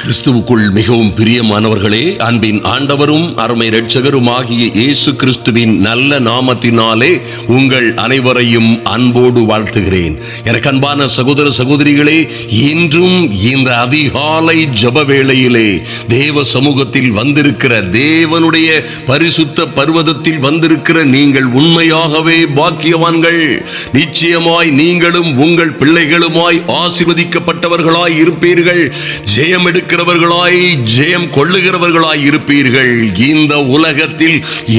கிறிஸ்துவுக்குள் மிகவும் பிரியமானவர்களே, அன்பின் ஆண்டவரும் அருமை இரட்சகரும் ஆகிய இயேசு கிறிஸ்துவின் நல்ல நாமத்தினாலே உங்கள் அனைவரையும் அன்போடு வாழ்த்துகிறேன். எனக்கு அன்பான சகோதர சகோதரிகளே, இன்றும் இந்த அதிகாலை ஜெப வேளையிலே தேவ சமூகத்தில் வந்திருக்கிற, தேவனுடைய பரிசுத்த பர்வதத்தில் வந்திருக்கிற நீங்கள் உண்மையாகவே பாக்கியவான்கள். நிச்சயமாய் நீங்களும் உங்கள் பிள்ளைகளுமாய் ஆசீர்வதிக்கப்பட்டவர்களாய் இருப்பீர்கள். ஜெயம் எடுக்கிறவர்களாய், ஜெயம் கொள்ளுகிறவர்களாய் இருப்பீர்கள். இந்த உலகத்தில்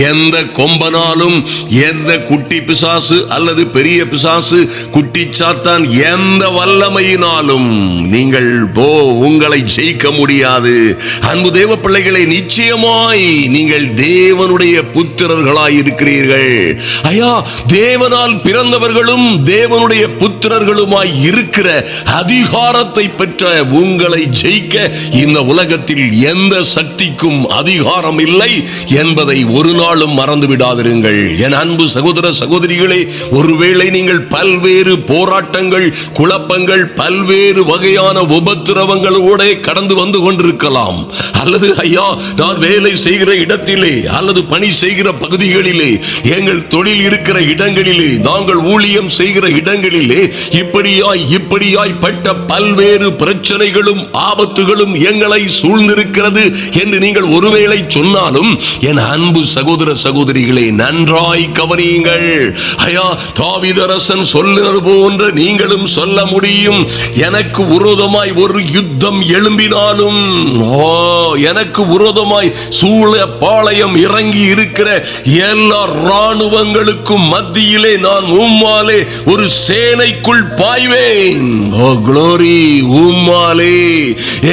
எந்த கொம்பனாலும், எந்த குட்டி பிசாசு அல்லது பெரிய பிசாசு, குட்டி சாத்தான், எந்த வல்லமையினாலும் நீங்கள் உங்களை ஜெயிக்க முடியாது. அன்பு தேவ பிள்ளைகளை, நிச்சயமாய் நீங்கள் தேவனுடைய புத்திரர்களாய் இருக்கிறீர்கள். ஐயா, தேவனால் பிறந்தவர்களும் தேவனுடைய புத்திரர்களுமாய் இருக்கிற அதிகாரத்தை பெற்ற உங்களை ஜெயிக்க இந்த உலகத்தில் எந்த சக்திக்கும் அதிகாரம் இல்லை என்பதை ஒரு நாளும் மறந்து விடாதிருங்கள். என் அன்பு சகோதர சகோதரிகளே, ஒருவேளை நீங்கள் பல்வேறு போராட்டங்கள், குழப்பங்கள், பல்வேறு வகையான உபத்திரவங்களோட கடந்து வந்து கொண்டிருக்கலாம். அல்லது ஐயா, நான் வேலை செய்கிற இடத்திலே அல்லது பணி செய்கிற பகுதிகளிலே, எங்கள் தொழில் இருக்கிற இடங்களிலே, நாங்கள் ஊழியம் செய்கிற இடங்களிலே இப்படியாய் பட்ட பல்வேறு பிரச்சனைகளும் ஆபத்துகளும் எங்களை சூழ்ந்திருக்கிறது என்று நீங்கள் ஒருவேளை சொன்னாலும், என் அன்பு சகோதர சகோதரிகளே, நன்றாய் கவனியுங்கள். ஐயா, தாவீது அரசன் சொல்லுவது போன்ற நீங்களும் சொல்ல முடியும். எனக்கு விரோதமாய் ஒரு யுத்தம் எழும்பினாலும், எனக்கு விரோதமாய் சூழ பாளையம் இறங்கி இருக்கிற எல்லா ராணுவங்களுக்கும் மத்தியிலே நான் உம்மாலே ஒரு சேனைக்குள் பாய்வேன். ஓ க்ளோரி, உம்மாலே,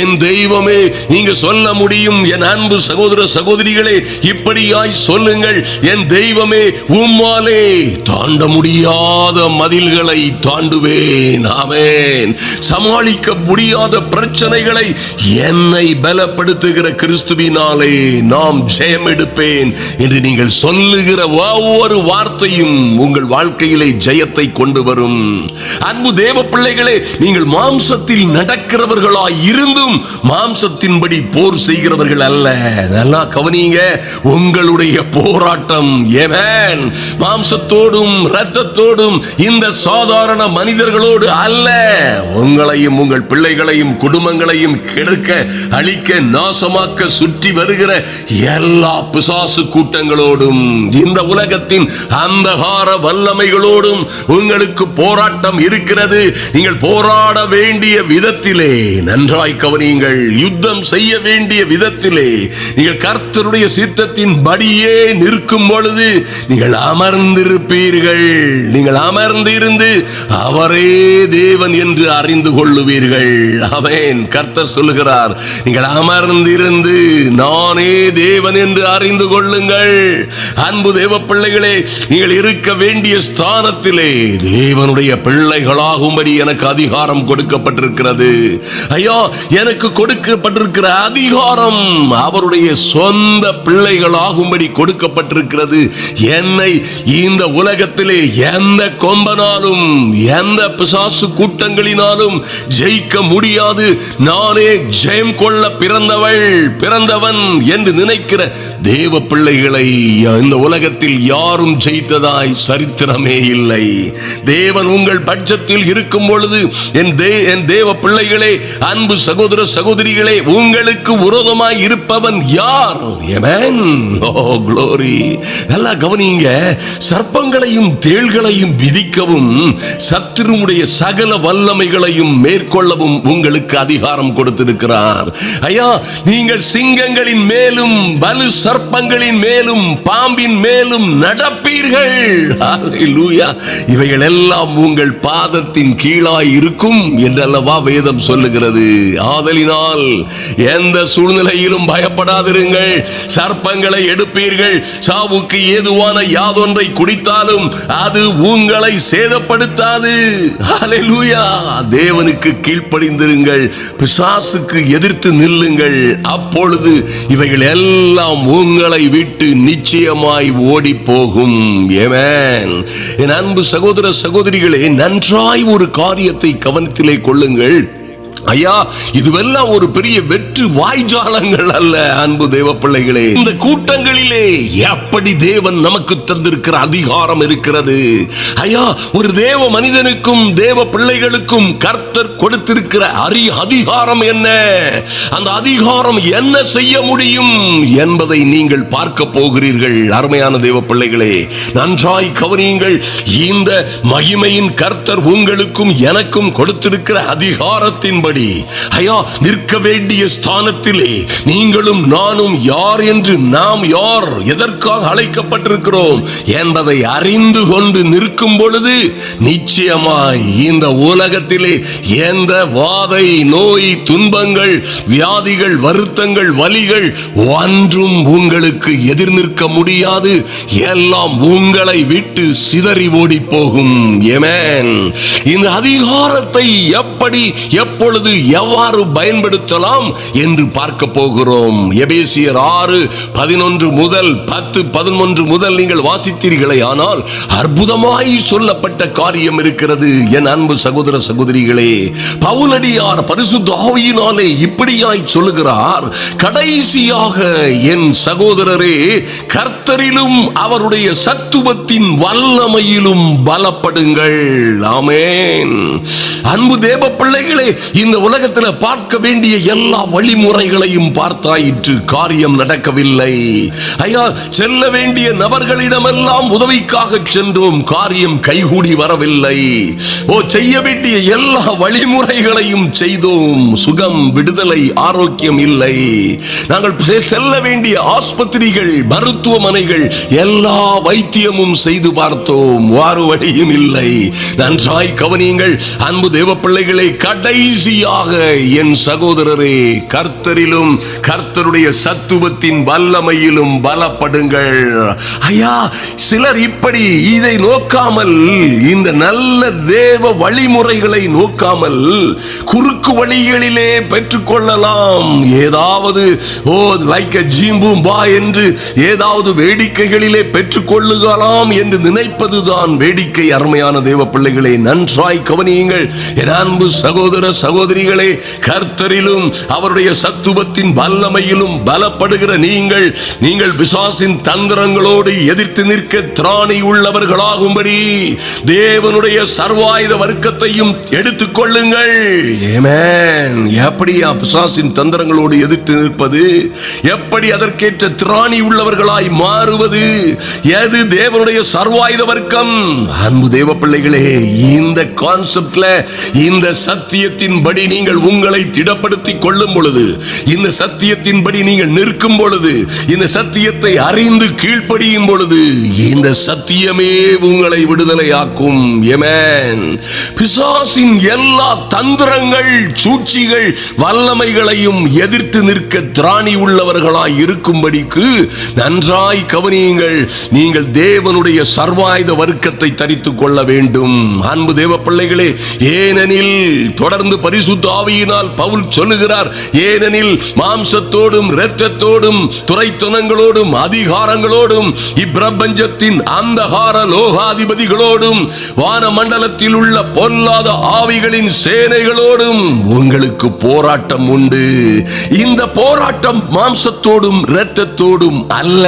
என் தெய்வமே, நீங்க சொல்ல முடியும். என் அன்பு சகோதர சகோதரிகளே, இப்படியாய் சொல்லுங்கள். என் தெய்வமே, உம்மாலே தாண்ட முடியாத மதில்களை தாண்டுவேன். ஆமென். சமாளிக்க முடியாத பிரச்சனைகளை என்னை பலப்படுத்துகிற கிறிஸ்துவினாலே நாம் ஜெயம் எடுப்பேன் என்று நீங்கள் சொல்லுகிற ஒவ்வொரு வார்த்தையும் உங்கள் வாழ்க்கையிலே ஜெயத்தை கொண்டு வரும். அன்பு தேவ பிள்ளைகளே, நீங்கள் மாம்சத்தில் நடக்கிறவர்களாய் இருந்தும் மாம்சத்தின்படி போர் செய்கிறவர்கள் அல்ல. நல்லா கவனிங்க. உங்களுடைய போராட்டம் மாம்சத்தோடும் இரத்தத்தோடும், இந்த சாதாரண மனிதர்களோடு அல்ல. உங்களையும் உங்கள் பிள்ளைகளையும் குடும்பங்களையும் கெடுக்க, அழிக்க, நாசமாக்க சுற்றி வருகிற எல்லா பிசாசு கூட்டங்களோடும், இந்த உலகத்தின் அந்தகார வல்லமைகளோடும் உங்களுக்கு போராட்டம் இருக்கிறது. நீங்கள் போராட வேண்டிய விதத்திலே நன்றாய் கவனியுங்கள். யுத்தம் செய்ய வேண்டிய விதத்திலே நீங்கள் கர்த்தருடைய சித்தத்தின் படியே நிற்கும் பொழுது நீங்கள் அமர்ந்திருப்பீர்கள். நீங்கள் அமர்ந்திருந்து அவரே தேவன் என்று அறிந்து கொள்ளுவீர்கள். ஆமென். கர்த்தர் சொல்லுகிறார், நீங்கள் அமர்ந்திருந்து நானே தேவன் என்று அறிந்து கொள்ளுங்கள். அன்பு தேவ பிள்ளைகளே, நீங்கள் இருக்க வேண்டிய ஸ்தானத்திலே தேவனுடைய பிள்ளைகளாகும்படி எனக்கு அதிகாரம் கொடுக்கப்பட்டிருக்கிறது. ஐயா, எனக்கு கொடுக்கப்பட்டிருக்கிற அதிகாரம் அவருடைய சொந்த பிள்ளைகளாகும்படி கொடுக்கப்பட்டிருக்கிறது. என்னை இந்த உலகத்திலே எந்த கொம்பனாலும், எந்த பிசாசு கூட்டங்களினாலும் ஜெயிக்க முடியாது. நானே ஜெயம் கொள்ள பிறந்தவன் என்று நினைக்கிற தேவ பிள்ளைகளை இந்த உலகத்தில் யாரும் ஜெயித்ததாய் சரித்திரமே இல்லை. தேவன் உங்கள் பட்சத்தில் இருக்கும் பொழுது, என் தேவ பிள்ளைகளே, அன்பு சகோதர சகோதரிகளே, உங்களுக்கு விரோதமாய் இருப்பவன் யார்? ஆமென். Oh glory. நல்லா கவனிங்க. சர்ப்பங்களையும் தேள்களையும் விதிக்கவும், சத்துருவுடைய சகல வல்லமைகளையும் மேற்கொள்ளவும் உங்களுக்கு அதிகாரம் கொடுத்திருக்கிறார். ஐயா, நீங்கள் சிங்கங்களின் மேலும், வலு சர்ப்பங்களின் மேலும், பாம்பின் மேலும் நடப்பீர்கள். ஹல்லேலூயா. இவைகள் எல்லாம் உங்கள் பாதத்தின் கீழாய் இருக்கும் என்றல்லவா வேதம் சொல்லுகிறது. ஆதலினால் எந்த சூழ்நிலையிலும் பயப்படாதிருங்கள். சர்ப்பங்களை எடுப்பீர்கள். சாவுக்கு ஏதுவான யாதொன்றை குடித்தாலும் அது உங்களை சேதப்படுத்தாது. ஹல்லேலூயா. தேவனுக்கு கீழ்ப்படிந்திருங்கள், பிசாசுக்கு எதிர்த்து நில்லுங்கள். அப்பொழுது இவைகள் எல்லாம் உங்களை விட்டு நிச்சயமாய் ஓடி போகும். ஆமென். என் அன்பு சகோதர சகோதரிகளே, நன்றாய் ஒரு காரியத்தை கவனத்திலே கொள்ளுங்கள். ஐயா, இதுவெல்லாம் ஒரு பெரிய வெற்று வாய்ஜாலங்கள் அல்ல அன்பு தேவ பிள்ளைகளே. இந்த கூட்டங்களிலே எப்படி தேவன் நமக்கு தந்திருக்கிற அதிகாரம் இருக்கிறது. ஐயா, ஒரு தேவ மனிதனுக்கும் தேவ பிள்ளைகளுக்கும் கர்த்தர் கொடுத்திருக்கிற அதிகாரம் என்ன, அந்த அதிகாரம் என்ன செய்ய முடியும் என்பதை நீங்கள் பார்க்க போகிறீர்கள். அருமையான தேவ பிள்ளைகளே, நன்றாய் கவனியுங்கள். இந்த மகிமையின் கர்த்தர் உங்களுக்கும் எனக்கும் கொடுத்திருக்கிற அதிகாரத்தின்படி ஐயா, நிற்க வேண்டிய ஸ்தானத்திலே நீங்களும் நானும் யார் என்று, நாம் யார், எதற்காக அழைக்கப்பட்டிருக்கிறோம் என்பதை அறிந்து கொண்டு நிற்கும் பொழுது நிச்சயமாய் இந்த உலகத்திலே எந்த வாதை, நோய், துன்பங்கள், வியாதிகள், வருத்தங்கள், வலிகள் ஒன்றும் உங்களுக்கு எதிர் நிற்க முடியாது. எல்லாம் உங்களை விட்டு சிதறி ஓடி போகும். ஆமென். இந்த அதிகாரத்தை எப்படி, எப்பொழுது, எவ்வாறு பயன்படுத்தலாம் என்று பார்க்க போகிறோம். எபேசியர் 6:11 முதல் 10:11 முதல் நீங்கள் வாசித்தீர்களே, ஆனால் அற்புதமாய் சொல்லப்பட்ட காரியம் இருக்கிறது. என் அன்பு சகோதர சகோதரிகளே, பவுலடியார் பரிசுத்த ஆவியினாலே இப்படியாய் சொல்லுகிறார், கடைசியாக என் சகோதரரே, கர்த்தரிலும் அவருடைய சத்துவத்தின் வல்லமையிலும் பலப்படுங்கள். ஆமென். அன்பு தேவ பிள்ளைகளே, இந்த உலகத்தில் பார்க்க வேண்டிய எல்லா வழிமுறைகளையும் பார்த்தாயிற்று, காரியம் நடக்கவில்லை. ஐயா, செல்ல வேண்டிய நபர்களிடமெல்லாம் உதவிக்காக சென்றோம், காரியம் கைகூடி வரவில்லை. செய்ய வேண்டிய எல்லா வழிமுறைகளையும் செய்தோம், சுகம், விடுதலை, ஆரோக்கியம் இல்லை. நாங்கள் செல்ல வேண்டிய ஆஸ்பத்திரிகள், மருத்துவமனைகள், எல்லா வைத்தியமும் செய்து பார்த்தோம், வாறு வழியும் இல்லை. நன்றாய் கவனியுங்கள் அன்பு தேவ பிள்ளைகளை, கடைசியாக என் சகோதரரே, கர்த்தரிலும் கர்த்தருடைய சத்துவத்தின் வல்லமையிலும் பலப்படுங்கள். ஐயா, சிலர் இப்படி இதை நோக்காமல், இந்த நல்ல தேவ வழிமுறைகளை நோக்காமல் குறுக்கு வழிகளிலே பெற்றுக்கொள்ளலாம். ஏதாவது லைக் ஜீம்பூம் பா என்று ஏதாவது வேடிக்கைகளிலே பெற்றுக்கொள்ளுகலாம் என்று நினைப்பதுதான் வேடிக்கை. அருமையான தேவ பிள்ளைகளே, நன்றாய் கவனியுங்கள் என் அன்பு சகோதர சகோதரிகளே. கர்த்தரிலும் அவருடைய சத்துவத்தின் வல்லமையிலும் பலப்படுகிற நீங்கள் பிசாசின் தந்திரங்களோடு எதிர்த்து நிற்க திராணி உள்ளவர்களாகும்படி தேவனுடைய சர்வாயுத வர்க்கத்தையும் எடுத்துக் கொள்ளுங்கள். ஆமென். எப்படியா பிசாசின் தந்திரங்களோடு எதிர்த்து நிற்பது, எப்படி அதற்கேற்ற திராணி உள்ளவர்களாய் மாறுவது, எது தேவனுடைய சர்வாயுத வர்க்கம்? அன்பு தேவ பிள்ளைகளே, இந்த கான்செப்ட்ல, இந்த சத்தியத்தின்படி நீங்கள் உங்களை திடப்படுத்திக் கொள்ளும் பொழுது, இந்த சத்தியத்தின்படி நீங்கள் நிற்கும் பொழுது, இந்த சத்தியத்தை அறிந்து கீழ்ப்படியும் பொழுது, இந்த சத்தியமே உங்களை விடுதலையாக்கும். ஆமென். பிசாசின் எல்லா தந்திரங்கள், சூழ்ச்சிகள், வல்லமைகளையும் எதிர்த்து நிற்க திராணி உள்ளவர்களாய் இருக்கும்படிக்கு நன்றாய் கவனியுங்கள். நீங்கள் தேவனுடைய சர்வாயுத வர்க்கத்தை தரித்துக் கொள்ள வேண்டும். அன்பு தேவ பிள்ளைகளே, ஏனெனில் தொடர்ந்து பரிசுத்த ஆவியினால் பவுல் சொல்லுகிறார், ஏனெனில் மாம்சத்தோடும் இரத்தத்தோடும் துரைத்தனங்களோடும் அதிகாரங்களோடும் இப்பிரபஞ்சத்தின் அந்தகார லோகாதிபதிகளோடும் வானமண்டலத்தில் உள்ள பொல்லாத ஆவிகளின் சேனைகளோடும் உங்களுக்கு போராட்டம் உண்டு. இந்த போராட்டம் மாம்சத்தோடும் இரத்தத்தோடும் அல்ல.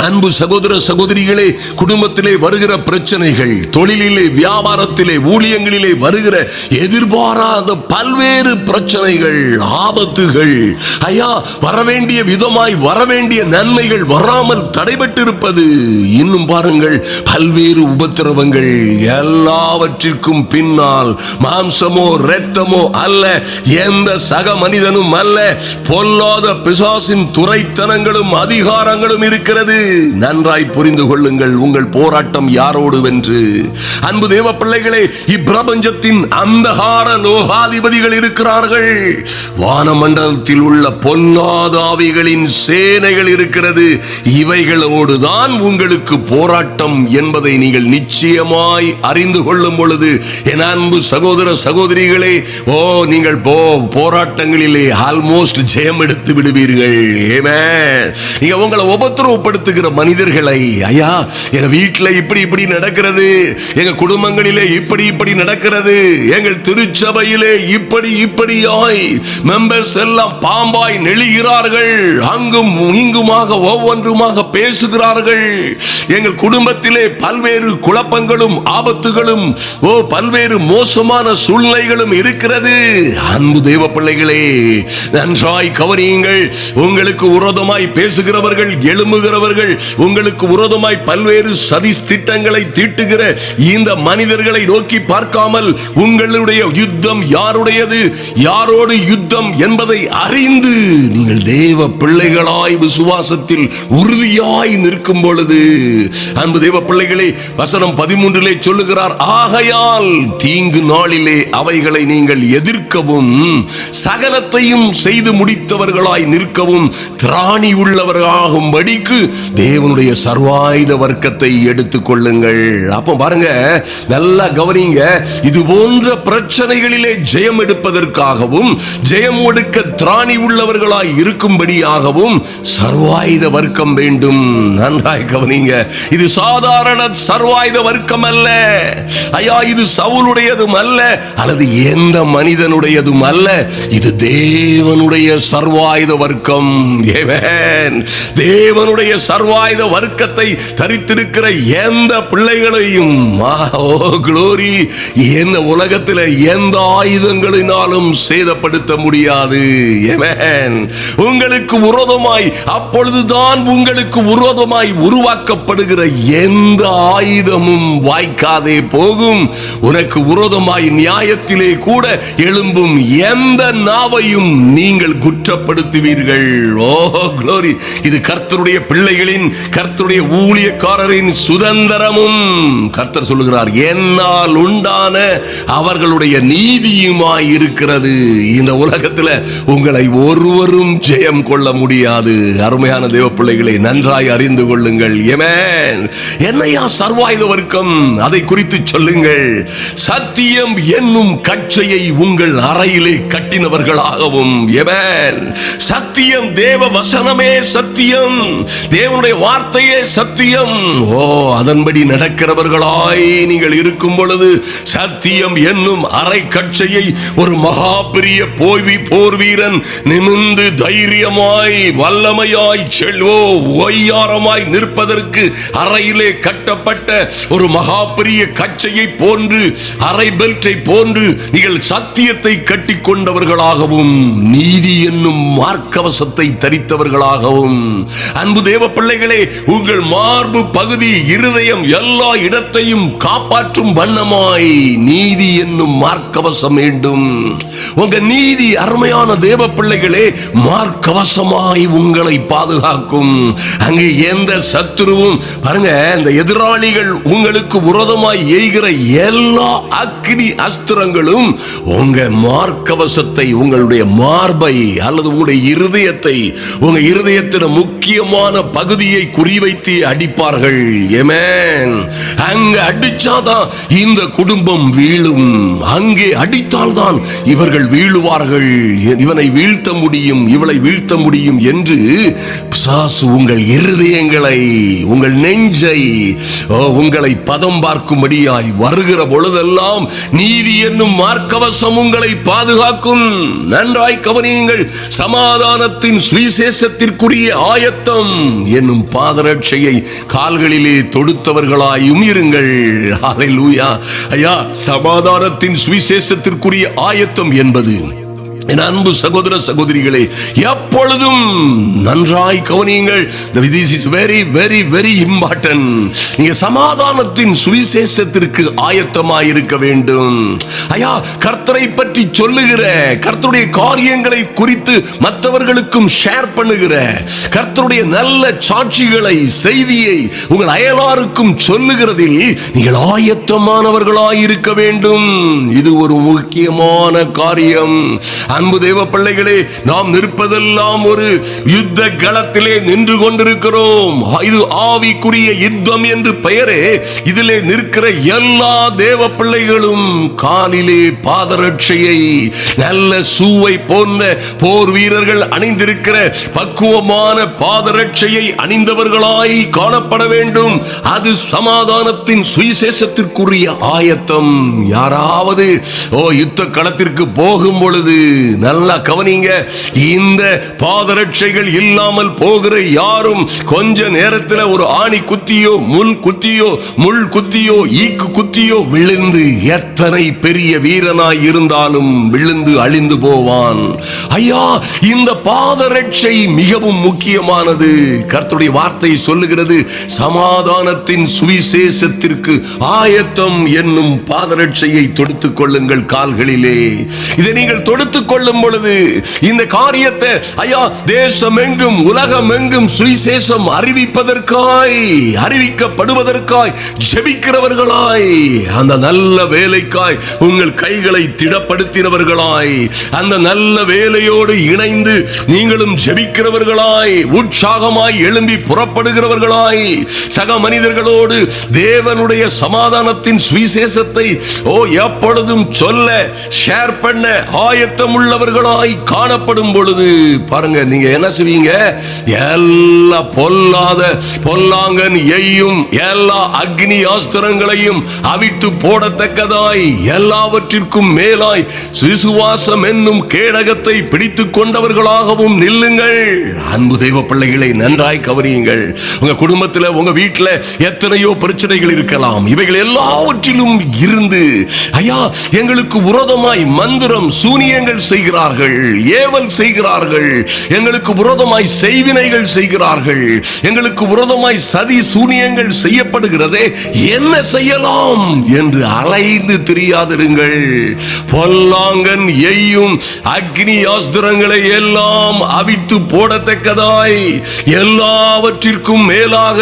அன்பு சகோதர சகோதரிகளே, குடும்பத்திலே வருகிற பிரச்சனைகள், தொழிலிலே, வியாபாரத்திலே, ஊழியங்களிலே வருகிற எதிர்பாராத பல்வேறு பிரச்சனைகள், ஆபத்துகள், ஐயா, வரவேண்டிய விதமாய் வரவேண்டிய நன்மைகள் வராமல் தடைபட்டிருப்பது, இன்னும் பாருங்கள் பல்வேறு உபத்திரவங்கள், எல்லாவற்றிற்கும் பின்னால் மாம்சமோ இரத்தமோ அல்ல, எந்த சக மனிதனும் அல்ல, பொல்லாத பிசாசின் துரைத்தனங்களும் அதிகாரங்களும் இருக்கிறது. நன்றாய் புரிந்து கொள்ளுங்கள் உங்கள் போராட்டம் யாரோடு வென்று. அன்பு தேவ பிள்ளைகளே, இப்பிரபஞ்சத்தின் அந்தகார லோகாதிபதிகள் இருக்கிறார்கள், வானமண்டலத்தில் உள்ள பொல்லாத ஆவிகளின் சேனைகள் இருக்கிறது. இவைகளோடு அப்பொழுதுதான் உங்களுக்கு போராட்டம் என்பதை நீங்கள் நிச்சயமாய் அறிந்து கொள்ளும் பொழுது, என் அன்பு சகோதர சகோதரிகளே, நீங்கள் போராட்டங்களிலே ஆல்மோஸ்ட் ஜெயம் எடுத்து விடுவீர்கள். நீங்க உங்களை உபத்திரவப்படுத்துகிற மனிதர்களை, ஐயா எங்க வீட்டில் இப்படி இப்படி நடக்கிறது, எங்க குடும்பங்களிலே இப்படி இப்படி நடக்கிறது, எங்கள் திருச்சபையிலே இப்படி இப்படியாய் மெம்பர்ஸ் எல்லாம் பாம்பாய் நெளிகிறார்கள், அங்கும் இங்குமாக ஒவ்வொன்றுமாக பேசுகிறார்கள், எங்கள் குடும்பத்திலே பல்வேறு குழப்பங்களும் ஆபத்துகளும் பல்வேறு மோசமான சூழ்நிலைகளும் இருக்கிறது. அன்பு தேவ பிள்ளைகளே, நன்றாய் கவனியுங்கள். உங்களுக்கு விரோதமாய் பேசுகிறவர்கள், எழும்புகிறவர்கள், உங்களுக்கு விரோதமாய் பல்வேறு சதி திட்டங்களை தீட்டுகிற இந்த மனிதர்களை நோக்கி பார்க்காமல், உங்களுடைய யுத்தம் யாருடையது, யாரோடு யுத்தம் என்பதை அறிந்து நீங்கள் தேவ பிள்ளைகளாய் விசுவாசத்தில் உறுதியாய் நிற்கும் பொழுது, அன்பு தேவ பிள்ளைகளே, வசனம் 13 சொல்லுகிறார், ஆகையால் தீங்கு நாளிலே அவைகளை நீங்கள் எதிர்க்கவும் சகலத்தையும் செய்து முடித்தவர்களாய் நிற்கவும் திராணி உள்ளவர்களாகும்படிக்கு தேவனுடைய சர்வாயுத வர்க்கத்தை எடுத்துக் கொள்ளுங்கள். அப்ப பாருங்க, நல்லா கவனிங்க. இது போன்ற பிரச்சனைகளிலே ஜெயம் எடுப்பதற்காகவும் ஜெயம் எடுக்க திராணி உள்ளவர்களாய் இருக்கும்படியாகவும் சர்வாயுத வர்க்கம் வேண்டும். நன்றாய் கவனிங்க. இது சாதாரண சர்வாயுத வர்க்கம் அல்ல. ஐயா, இது சவுலுடையதும் அல்ல, அல்லது எந்த மனிதனுடையதும் அல்ல. இது தேவனுடைய சர்வாயுத வர்க்கம். தேவனுடைய சர்வாயுத வர்க்கத்தை தரித்திருக்கிற எந்த பிள்ளைகளையும் எந்த உலகத்தில் எந்த ஆயுதங்களினாலும் சேதப்படுத்த முடியாது. உங்களுக்கு விரோதமாய், அப்பொழுதுதான் உங்களுக்கு விரோதமாய் உருவாக்கப்படுகிற எந்த ஆயுதமும் வாய்க்காதே போகும். உனக்கு விரோதமாய் நியாயத்திலே கூட எழும்பும் எந்த நாவையும் நீங்கள் குற்றப்படுத்துவீர்கள். ஓ க்ளோரி! இது கர்த்தருடைய பிள்ளைகளின், கர்த்தருடைய ஊழியக்காரரின் சுதந்திரமும். கர்த்தர் சொல்லுகிறார், என்னால் உண்டான அவர்களுடைய நீதியுமாய் இருக்கிறது. இந்த உலகத்தில் உங்களை ஒருவரும் ஜெயம் கொள்ள முடியாது. அருமையான தேவ பிள்ளைகளை நன்றாய் அறிந்து கொள்ளுங்கள். என்னையா சர்வாயுத வர்க்கம், அதை குறித்து சொல்லுங்கள். சத்தியம் என்னும் கச்சையை உங்கள் அறையிலே கட்டினவர்களாகவும், சத்தியம் தேவ வசனமே சத்தியம், தேவனுடைய வார்த்தையே சத்தியம். அதன்படி நடக்கிறவர்களாய் நீங்கள் இருக்கும் பொழுது, சத்தியம் என்னும் அரை கச்சையை ஒரு மகா பெரிய போர் வீரன் நிமிர்ந்து தைரியமாய் வல்லமையாய் ஒய்யாரமாய் நிற்பதற்கு அறையிலே கட்டப்பட்ட ஒரு மகா பெரிய கச்சையை போன்று, அரை பெல்ட்டை போன்று நீங்கள் சத்தியத்தை கட்டி கொண்டவர்களாகவும் நீதி என்னும் மார்க்கவசத்தை தரித்தவர்களாகவும், அன்பு தேவ பிள்ளைகளே, உங்கள் மார்பு பகுதி, இருதயம், எல்லா இடத்தையும் காப்பாற்றும் வண்ணமாய் நீதி என்னும் மார்க்கவசம் வேண்டும். உங்க நீதி, அருமையான தேவ பிள்ளைகளே, மார்க்கவசமாய் உங்களை பாதுகாக்கும். அங்கே எந்த சத்துருவும், பாருங்க, இந்த எதிராளிகள் உங்களுக்கு விரோதமாய் எய்கிற எல்லா அக்கினி அஸ்திரங்களும் உங்க மார்க்கவசத்தை, உங்களுடைய மார்பை அல்லது உங்களுடைய இருதயத்தை, உங்க இருதயத்தின் முக்கியமான பகுதியை குறிவைத்து அடிப்பார்கள். அங்க அடிச்சாதான் இந்த குடும்பம் வீழும், அங்கே அடித்தால்தான் இவர்கள் வீழுவார்கள், இவனை வீழ்த்த முடியும், இவளை வீழ்த்த முடியும் என்று பிசாசு உங்கள் இருதயங்களை, உங்கள் நெஞ்சை, உங்களை பதம் பார்க்கும்படியாய் வருகிற பொழுதெல்லாம் நீதி என்னும் மார்க்கவசம் உங்களை பாதுகாக்கும். நன்றாய் கவனியுங்கள். சமாதானத்தின் சுவிசேஷத்திற்குரிய ஆயத்தம் என்னும் பாதரட்சையை கால்களிலே தொடுத்தவர்களாயும் இருங்கள். ஹல்லேலூயா. ஐயா, சமாதானத்தின் சுவிசேஷத்திற்குரிய ஆயத்தம் என்பது, என் அன்பு சகோதர சகோதரிகளே, எப்பொழுதும் நன்றாய் கவனியுங்கள். This is very very very important. நீங்க சமாதானத்தின் சுவிசேஷத்திற்கு ஆயத்தமாய் இருக்க வேண்டும். ஐயா, கர்த்தரை பற்றி சொல்லுகிற, கர்த்தருடைய காரியங்களை குறித்து மற்றவர்களுக்கும் ஷேர் பண்ணுகிற, கர்த்தருடைய நல்ல சாட்சிகளை, செய்தியை உங்கள் அயலாருக்கும் சொல்லுகிறதில் நீங்கள் ஆயத்தமானவர்களாய் இருக்க வேண்டும். இது ஒரு முக்கியமான காரியம். அன்பு தேவ பிள்ளைகளே, நாம் நிற்பதெல்லாம் ஒரு யுத்த களத்திலே நின்று கொண்டிருக்கிறோம். இது ஆவிக்குரிய யுத்தம் என்று பெயரே. இதிலே நிற்கிற எல்லா தேவ பிள்ளைகளும் காலிலே பாதரட்சையை, நல்ல சூவை போன்ற போர் வீரர்கள் அணிந்திருக்கிற பக்குவமான பாதரட்சையை அணிந்தவர்களாய் காணப்பட வேண்டும். அது சமாதானத்தின் சுவிசேஷத்திற்குரிய ஆயத்தம். யாராவது யுத்த களத்திற்கு போகும் பொழுது நல்லா கவனிங்க, இந்த பாதரட்சைகள் இல்லாமல் போகிற யாரும் கொஞ்ச நேரத்தில் ஒரு ஆணி குத்தியோ முள் குத்தியோ ஈக்கு குத்தியோ விழுந்து எத்தனை பெரிய வீரனாய் இருந்தாலும் விழுந்து அழிந்து போவான். ஐயா, இந்த பாதரட்சை மிகவும் முக்கியமானது. கர்த்தருடைய வார்த்தை சொல்லுகிறது, சமாதானத்தின் சுவிசேஷத்திற்கு ஆயத்தம் என்னும் பாதரட்சையை தொடுத்துக் கொள்ளுங்கள் கால்களிலே. இதை நீங்கள் தொடுத்துக் கொள்ளும் பொழுது இந்த காரியத்தை ஐயா தேசமெங்கும் உலகமெங்கும் சுவிசேஷம் அறிவிக்கப்படுவதற்காய் ஜெபிக்கிறவர்களாய், அந்த நல்ல வேலைக்காய் உங்கள் கைகளை திடப்படுத்தினவர்களாய், அந்த நல்ல வேலையோடு இணைந்து நீங்களும் ஜெபிக்கிறவர்களாய், உற்சாகமாய் எழும்பி புறப்படுகிறவர்களாய், சக மனிதர்களோடு தேவனுடைய சமாதானத்தின் சுவிசேஷத்தை எப்பொழுதும் சொல்ல ஷேர் பண்ண ஆயத்தம் உள்ளவர்களாய் காணப்படும் பொழுது பாருங்க, நீங்க என்ன செய்வீங்க? எல்லா பொல்லாங்கன் எய்யும் எல்லா அக்னி ஆஸ்திரங்களையும் அவித்து போடத்தக்கதாய், எல்லாவற்றிற்கும் மேலாய் விசுவாசம் என்னும் கேடகத்தை பிடித்துக் கொண்டவர்களாகவும் நில்லுங்கள். அன்பு தெய்வ பிள்ளைகளை நன்றாய் கவனியுங்கள். உங்க குடும்பத்தில், உங்க வீட்டில் எத்தனையோ பிரச்சனைகள் இருக்கலாம். இவைகள் எல்லாவற்றிலும் இருந்து ஐயா எங்களுக்கு விரோதமாய் மந்திரம் சூனியங்கள் செய்கிறார்கள், ஏவல் செய்கிறார்கள், எங்களுக்கு விரோதமாய் செய்வினைகள் செய்கிறார்கள், எங்களுக்கு விரோதமாய் சதி சூனியங்கள் செய்யப்படுகிறதே, என்ன செய்யலாம் என்று அலைந்து தெரியாதிருங்கள். பொல்லாங்கன் எய்யும் அக்னி ஆஸ்திரங்களை எல்லாம் அவித்து போடத்தக்கதாய், எல்லாவற்றிற்கும் மேலாக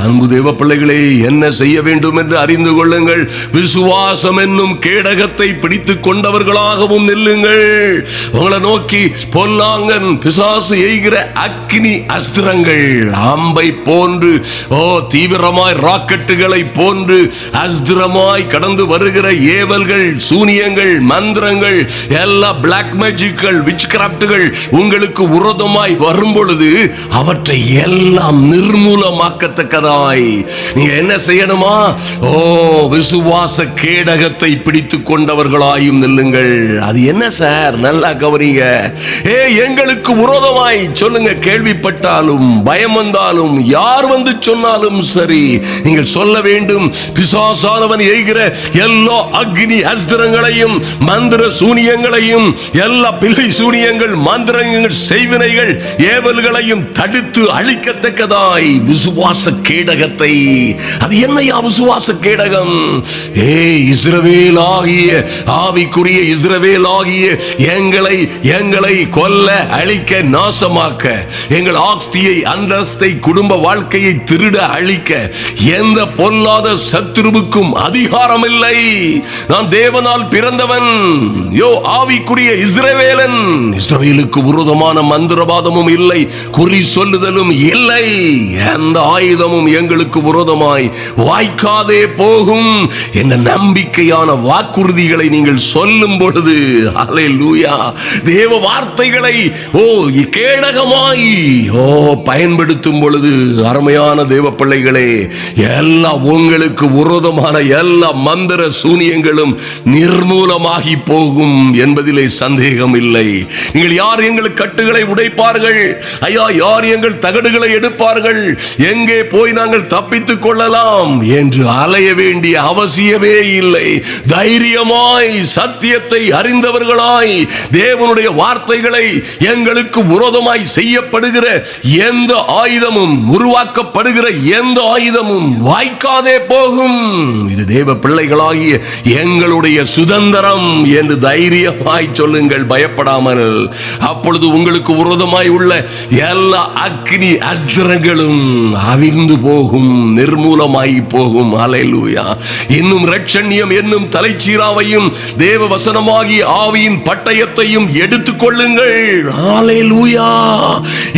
அன்பு தேவ பிள்ளைகளே என்ன செய்ய வேண்டும் என்று அறிந்து கொள்ளுங்கள். விசுவாசம் என்னும் கேடகத்தை பிடித்துக் கொண்டவர்களாகவும் நில்லுங்கள். உங்களை நோக்கி பொல்லாங்கன் பிசாசு எய்கிற அக்னி அஸ்திரங்கள், அம்பை போன்று தீவிரமாய் ராக்கெட்டுகளை போன்று அஸ்திரமாய் கடந்து வருகிற ஏவல்கள், சூனியங்கள், மந்திரங்கள், எல்லா பிளாக் மேஜிக்கள், விச் கிராப்டுகள் உங்களுக்கு விரோதமாய் வரும் பொழுது அவற்றை எல்லாம் நிர்மூலமாக்கத்தக்கதாய் நீங்க என்ன செய்யணுமா? விசுவாச கேடகத்தை பிடித்துக் கொண்டவர்களாயும் நில்லுங்கள். அது என்ன சார்? நல்லா கவனிங்க. எங்களுக்கு விரோதமாய் சொல்லுங்க, கேள்விப்பட்டாலும் பயம் வந்தாலும் யார் வந்து சொன்னாலும் சரி, நீங்கள் சொல்ல வேண்டும், பிசாசானவன் எய்கிற எல்லா அக்னி அஸ்திரங்களையும் மந்திர சூனியங்களையும், எல்லா பிள்ளை சூனியங்கள், மந்திரங்கள், செய்வினைகள், ஏவல்களையும் தடுத்து அழிக்கத்தக்கதாய் விசுவாச கேடகத்தை. அது என்னையா விசுவாச கேடகம்? இஸ்ரவேல் ஆகிய ஆவிக்குரிய இஸ்ரவேல் ஆகிய எங்களை கொல்ல, அழிக்க, நாசமாக்க, எங்கள் ஆஸ்தியை, அந்தஸ்தை, குடும்ப வாழ்க்கையை திருட, அழிக்க எந்த பொல்லாத சத்துருவுக்கும் அதிகாரம் இல்லை. நான் தேவனால் பிறந்தவன், ஆவிக்குரிய இஸ்ரவேலன். இஸ்ரவேலுக்கு விரோதமான மந்திரவாதமும் இல்லை, குறி சொல்லுதலும் இல்லை. எந்த ஆயுதமும் எங்களுக்கு விரோதமாய் வாய்க்காதே போகும் என்ற நம்பிக்கையான வாக்குறுதிகளை நீங்கள் சொல்லும் பொழுது, அல்லேலூயா, தேவ வார்த்தைகளை கேடகமாய் பயன்படுத்தும் பொழுது, அருமையான தேவ பிள்ளைகளே, எல்லா உங்களுக்கு விரோதமான எல்லா மந்திர சூனியங்களும் நிர்மூலமாகி போகும் என்பதிலே சந்தேகம் இல்லை. நீங்கள் யார் எங்கள் கட்டுகளை உடைப்பார்கள், ஐயா யார் எங்கள் தகடுகளை எடுப்பார்கள், எங்கே போய் நாங்கள் தப்பித்துக் கொள்ளலாம் என்று அலைய வேண்டிய அவசியமே இல்லை. தைரியமாய் சத்தியத்தை அறிந்தவர்களாய், தேவனுடைய வார்த்தைகளை, எங்களுக்கு விரோதமாய் செய்யப்படுகிற எந்த ஆயுதமும், உருவாக்கப்படுகிற எந்த ஆயுதமும் வாய்க்காதே போகும். இது தேவ பிள்ளைகளாகிய எங்களுடைய சுதந்திரம் என்று தைரியமாய் சொல்லுங்கள், பயப்படாமல். அப்பொழுது உங்களுக்கு விரோதமாய் உள்ள எல்லா அக்னி அஸ்திரங்களும் அவிழ்ந்து போகும், நிர்மூலமாய் போகும். அல்லேலூயா. இன்னும் இரட்சண்யம் என்னும் தலைச்சீராவையும் தேவ வசனமாகிய ஆவியின் பட்ட பட்டயத்தையும் எடுத்துக் கொள்ளுங்கள். ஹல்லேலூயா.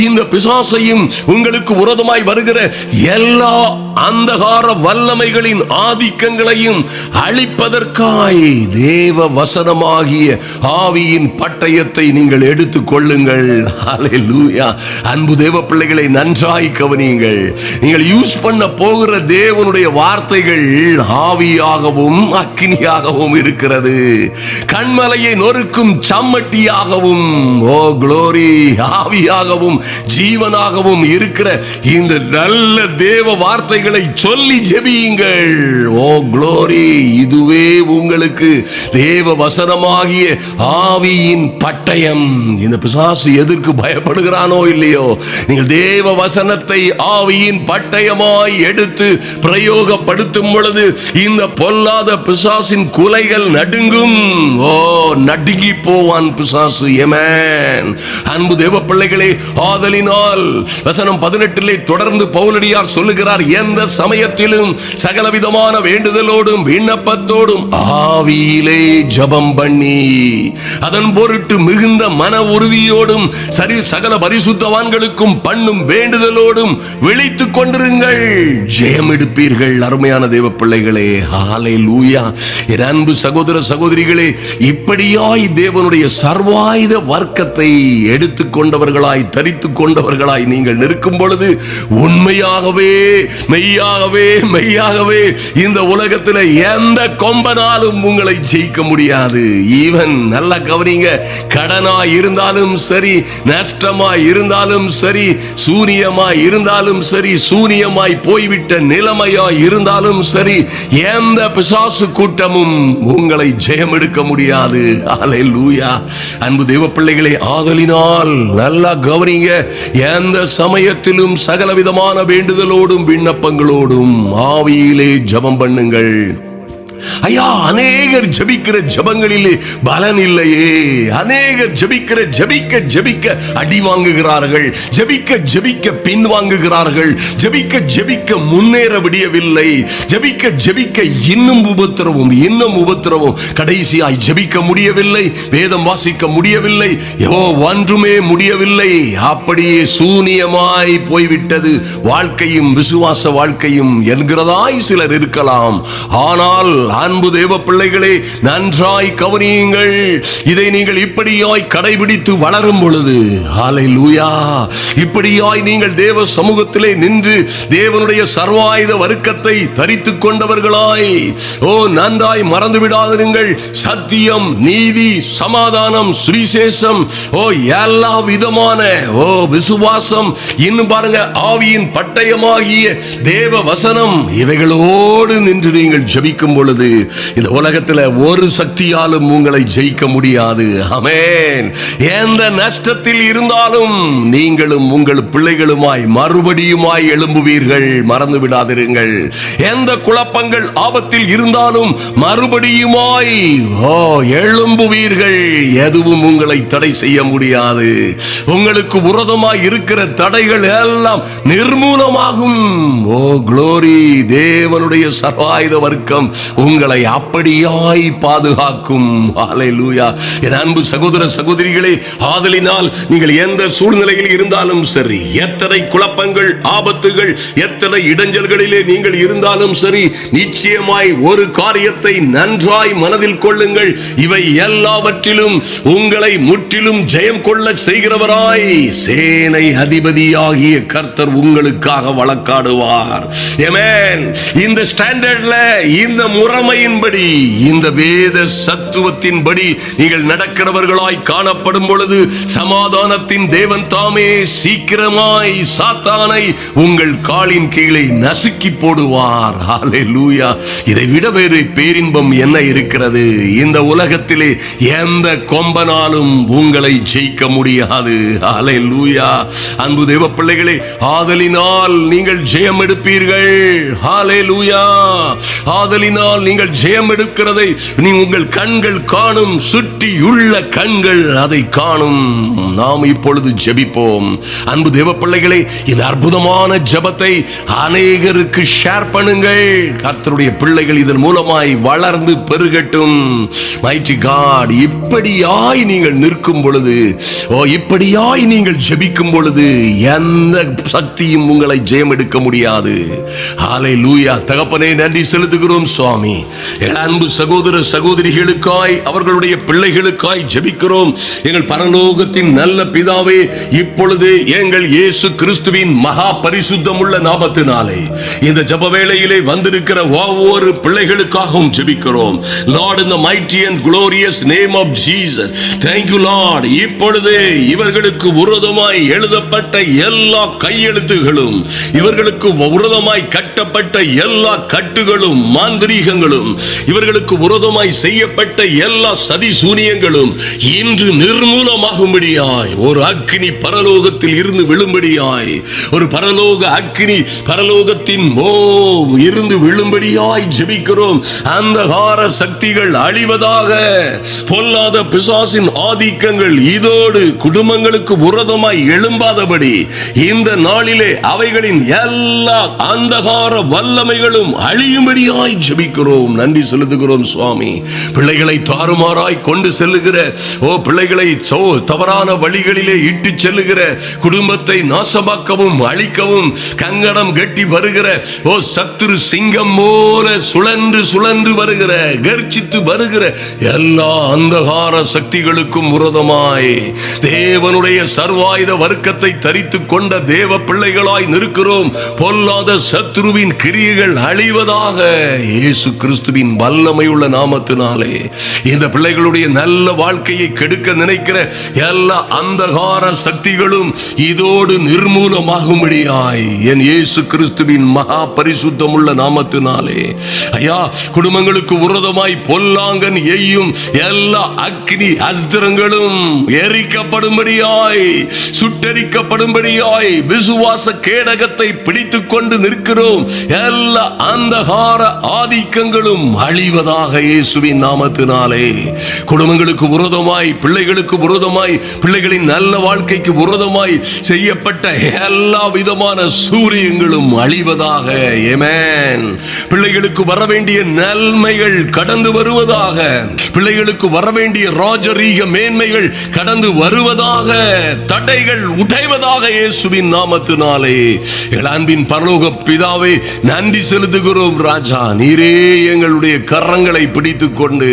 இந்த பிசாசையும் உங்களுக்கு விரோதமாய் வருகிற எல்லா அந்தகார வல்லமைகளின் ஆதிக்கங்களையும் அழிப்பதற்காய் தேவ வசனமாகிய ஆவியின் பட்டயத்தை நீங்கள் எடுத்துக் கொள்ளுங்கள். ஹல்லேலூயா. அன்பு தேவ பிள்ளைகளை நன்றாய் கவனியுங்கள். நீங்கள் யூஸ் பண்ண போகிற தேவனுடைய வார்த்தைகள் ஆவியாகவும் அக்கினியாகவும் இருக்கிறது. கண்மலையை நொறுக்கும் சம்மட்டியாகவும், ஓ குளோரி, ஆவியாகவும் ஜீவனாகவும் இருக்கிற இந்த நல்ல தேவ வார்த்தைகளை சொல்லி ஜெபியுங்கள். ஓ குளோரி, இதுவே உங்களுக்கு தேவ வசனமாகிய ஆவியின் பட்டயம். இந்த பிசாசு எதற்கு பயப்படுகிறானோ இல்லையோ, நீங்கள் தேவ வசனத்தை ஆவியின் பட்டயமாய் எடுத்து பிரயோகப்படுத்தும் பொழுது இந்த பொல்லாத பிசாசின் குலைகள் நடுங்கும். ஓ, நடுங்கி போவான் பிசாசு. ஆமென். அன்பு தேவ பிள்ளைகளே, ஆதலினால் வசனம் 18 தொடர்ந்து பவுலடியார் சொல்லுகிறார், எந்த சமயத்திலும் சகலவிதமான வேண்டுதலோடும் விண்ணப்பத்தோடும் ஆவியிலே ஜெபம் பண்ணி அதன் பொருட்டு மிகுந்த மன உறுதியோடும் சகல பரிசுத்தவான்களுக்கும் பண்ணும் வேண்டுதலோடும் விழித்துக் கொண்டிருங்கள், ஜெயம் எடுப்பீர்கள். அருமையான தேவ பிள்ளைகளே, ஹல்லேலூயா. என் அன்பு சகோதர சகோதரிகளே, இப்படியாய் தேவனுடைய சர்வாயுத வர்க்கத்தை எடுத்துக் கொண்டவர்களாய் தரித்துக் கொண்டவர்களாய் நீங்கள் நிற்கும் பொழுது உண்மையாகவே மெய்யாகவே மெய்யாகவே இந்த உலகத்தில் எந்த கொம்பனாலும் உங்களை ஜெயிக்க முடியாது. ஈவன் நல்லா கவனிங்க, கடனாய் இருந்தாலும் சரி, நஷ்டமாய் இருந்தாலும் சரி, சூனியமாய் இருந்தாலும் சரி, சூனியமாய் போய்விட்ட நிலைமையாய் இருந்தாலும் சரி, எந்த பிசாசு கூட்டமும் உங்களை ஜெயம் எடுக்க முடியாது. ஹல்லேலூயா. அன்பு தேவ பிள்ளைகளே, ஆதலினால் நல்லா கவனிங்க, எந்த சமயத்திலும் சகலவிதமான வேண்டுதலோடும் விண்ணப்பங்களோடும் ஆவியிலே ஜெபம் பண்ணுங்கள். ஐயா, அநேகர் ஜெபிக்கிற ஜெபங்களிலே பலன் இல்லையே. அநேகர் ஜெபிக்க அடி வாங்குகிறார்கள், ஜெபிக்க பின் வாங்குகிறார்கள், ஜெபிக்க முன்னேற விடியவில்லை, ஜெபிக்க இன்னும் உபத்திரவும், கடைசியாய் ஜெபிக்க முடியவில்லை, வேதம் வாசிக்க முடியவில்லை, ஒன்றுமே முடியவில்லை. அப்படியே சூனியமாய் போய்விட்டது வாழ்க்கையும் விசுவாச வாழ்க்கையும் என்கிறதாய் சிலர் இருக்கலாம். ஆனால் அன்பு தேவ பிள்ளைகளே, நன்றாய் கவனியுங்கள். இதை நீங்கள் இப்படியாய் கடைபிடித்து வளரும் பொழுது, ஹல்லேலூயா, இப்படியாய் நீங்கள் தேவ சமூகத்திலே நின்று தேவனுடைய சர்வாயுத வர்க்கத்தை தரித்துக் கொண்டவர்களாய், ஓ நன்றாய் மறந்து விடாதிருங்கள். சத்தியம், நீதி, சமாதானம், சுவிசேஷம், ஓ எல்லா விதமான விசுவாசம், இன்னும் பாருங்க ஆவியின் பட்டயமாகிய தேவ வசனம், இவைகளோடு நின்று நீங்கள் ஜெபிக்கும் பொழுது இந்த உலகத்தில் ஒரு சக்தியாலும் உங்களை ஜெயிக்க முடியாது. ஆமென். எந்த நஷ்டத்தில் இருந்தாலும் நீங்களும் உங்கள் பிள்ளைகளுமாய் மறுபடியுமாய் எழும்புவீர்கள், மறந்து விடாதிருங்கள். எந்த குழப்பங்கள் ஆபத்தில் இருந்தாலும் மறுபடியுமாய் எழும்புவீர்கள். எதுவும் உங்களை தடை செய்ய முடியாது. உங்களுக்கு விரோதமாய் இருக்கிற தடைகள் எல்லாம் நிர்மூலமாகும். ஓ குளோரி, தேவனுடைய சர்வாயுத வர்க்கம் உங்களை அப்படியாய் பாதுகாக்கும். ஹல்லேலூயா. என் அன்பு சகோதர சகோதரிகளே, ஆதலினால் நீங்கள் எந்த சூழ்நிலையில் இருந்தாலும் சரி, எத்தனை குழப்பங்கள், ஆபத்துகள், எத்தனை இடைஞ்சல்களிலே நீங்கள் இருந்தாலும் சரி, நிச்சயமாய் ஒரு காரியத்தை நன்றாய் மனதில் கொள்ளுங்கள். இவை எல்லாவற்றிலும் உங்களை முற்றிலும் ஜெயம் கொள்ள செய்கிறவராய் சேனை அதிபதியாகிய கர்த்தர் உங்களுக்காக வழக்காடுவார். ஆமென். இந்த ஸ்டாண்டர்ட்ல, இந்த முறைமையின்படி, இந்த வேத சத்துவத்தின்படி நீங்கள் நடக்கிறவர்களாய் காணப்படும் பொழுது சமாதானத்தின் தேவன் தாமே சீக்கிரமாய் சாத்தானை உங்கள் காலின் கீழே நசுக்கி போடுவார். ஹல்லேலூயா. இதை விட வேறு பேரின்பம் என்ன இருக்கிறது? இந்த உலகத்திலே எந்த கொம்பனாலும் உங்களை ஜெயிக்க முடியாது. ஹல்லேலூயா. அன்பு தேவ பிள்ளைகளே, ஆதலினால் நீங்கள் ஜெயம் எடுப்பீர்கள். ஹல்லேலூயா. ஆதலினால் நீங்கள் ஜெயம் எடுக்கிறதை உங்கள் கண்கள் காணும், சுற்றியுள்ள கண்கள் அதை காணும். நாம் இப்பொழுது ஜெபிப்போம். அன்பு தேவ பிள்ளைகளே, இந்த அற்புதமான ஜெபத்தை அநேகருக்கு ஷேர் பண்ணுங்கள். கர்த்தருடைய பிள்ளைகள் இதன் மூலமாய் வளர்ந்து பெருகட்டும். மைட்டி காட், இப்படியாய் நீங்கள் நிற்கும் பொழுது, இப்படியாய் நீங்கள் ஜெபிக்கும் பொழுது எந்த சக்தியும் உங்களை ஜெயம் எடுக்க முடியாது. ஹல்லேலூயா. தகப்பனே, நன்றி செலுத்துகிறோம் சுவாமி. எங்கள் அன்பு சகோதர சகோதரிகளுக்காய், அவர்களுடைய பிள்ளைகளுக்காய் ஜெபிக்கிறோம். எங்கள் பரலோகத்தின் நல்ல பிதாவே, இப்பொழுது எங்கள் இயேசு கிறிஸ்துவின் மகா பரிசுத்தமுள்ள நாமத்தினாலே இந்த ஜெப வேளையிலே வந்திருக்கிற ஒவ்வொரு பிள்ளைகளுக்காகவும் ஜெபிக்கிறோம். Lord, in the mighty and glorious name of Jesus, thank you Lord. இப்பொழுது இவர்களுக்கு விரோதமாய் எழுதப்பட்ட எல்லா கையெழுத்துகளும், இவர்களுக்கு விரோதமாய் கட்டப்பட்ட எல்லா கட்டுகளும், மாந்திரீகங்களும், இவர்களுக்கு விரோதமாய் செய்யப்பட்ட எல்லா சதி சூனியங்களும் இன்று நிர்மூலமாகும்படியாய் ஒரு அக்கினி பரலோகத்தில் இருந்து விழும்படியாய், ஒரு பரலோக அக்கினி பரலோகத்தின் இருந்து விழும்படியாய் ஜெபிக்கிறோம். அந்தகார சக்திகள் அழிவதாக. பொல்லாத பிசாசின் ஆதிக்கங்கள் இதோடு குடும்பங்களுக்கு விரோதமாய் எழும்பாதபடி இந்த நாளிலே அவைகளின் எல்லா அந்தகார வல்லமைகளும் அழியும்படியாய் ஜெபிக்கிறோம். நன்றி செலுத்துகிறோம் சுவாமி. பிள்ளைகளை தாறுமாறாய் கொண்டு செல்லுகிற பிள்ளைகளை தவறான வழிகளிலே இட்டு செல்லுகிற, குடும்பத்தை நாசமாக்கவும் அழிக்கவும் கங்கணம் கட்டி வருகிற சத்துரு சிங்கம் போல சுழன்று சுழன்று வருகிற, கர்ஜித்து வருகிற எல்லா அந்தகார சக்திகளுக்கும் விரோதமாய் தேவனுடைய சர்வாயுத வர்க்கத்தை தரித்துக் கொண்ட தேவ பிள்ளைகளாய் நிற்கிறோம். பொல்லாத சத்துருவின் கிரியைகள் அழிவதாக இயேசு கிறிஸ்துவின் வல்லமையுள்ள நாமத்தினாலே. இந்த பிள்ளைகளுடைய நல்ல வாழ்க்கையை கெடுக்க நினைக்கிற எல்லா அந்தகார சக்திகளும் இதோடு நிர்மூலமாகும்படியாய் என் இயேசு கிறிஸ்துவின் மகா பரிசுத்தமுள்ள நாமத்தினாலே ஐயா, குடும்பங்களுக்கு விரோதமாய் பொல்லாங்கன் எய்யும் எல்லா அக்னி அஸ்திரங்களும் எரிக்கப்படும்படியாய், சுட்டரிக்கப்படும்படியாய் விசுவாச கேடகத்தை பிடித்துக் கொண்டு நிற்கிறோம். எல்லா அந்தகார ஆதிக்கங்களும் அழிவதாக இயேசுவின் நாமத்தினாலே. குடும்பங்களுக்கு விரோதமாய், பிள்ளைகளுக்கு விரோதமாய், பிள்ளைகளின் நல்ல வாழ்க்கைக்கு விரோதமாய் செய்யப்பட்ட எல்லா விதமான சூரியங்களும் அழிவதாக. ஆமென். பிள்ளைகளுக்கு வர வேண்டிய நன்மைகள் கடந்து வருவதாக. பிள்ளைகளுக்கு வர வேண்டிய ராஜரீக மேன்மைகள் கடந்து வருவதாக. தடைகள் உடைவதாக இயேசுவின் நாமத்தினாலே. அன்பின் பரலோக பிதாவே, நன்றி செலுத்துகிறோம் ராஜா. நீரே எங்களுடைய கரங்களை பிடித்துக் கொண்டு,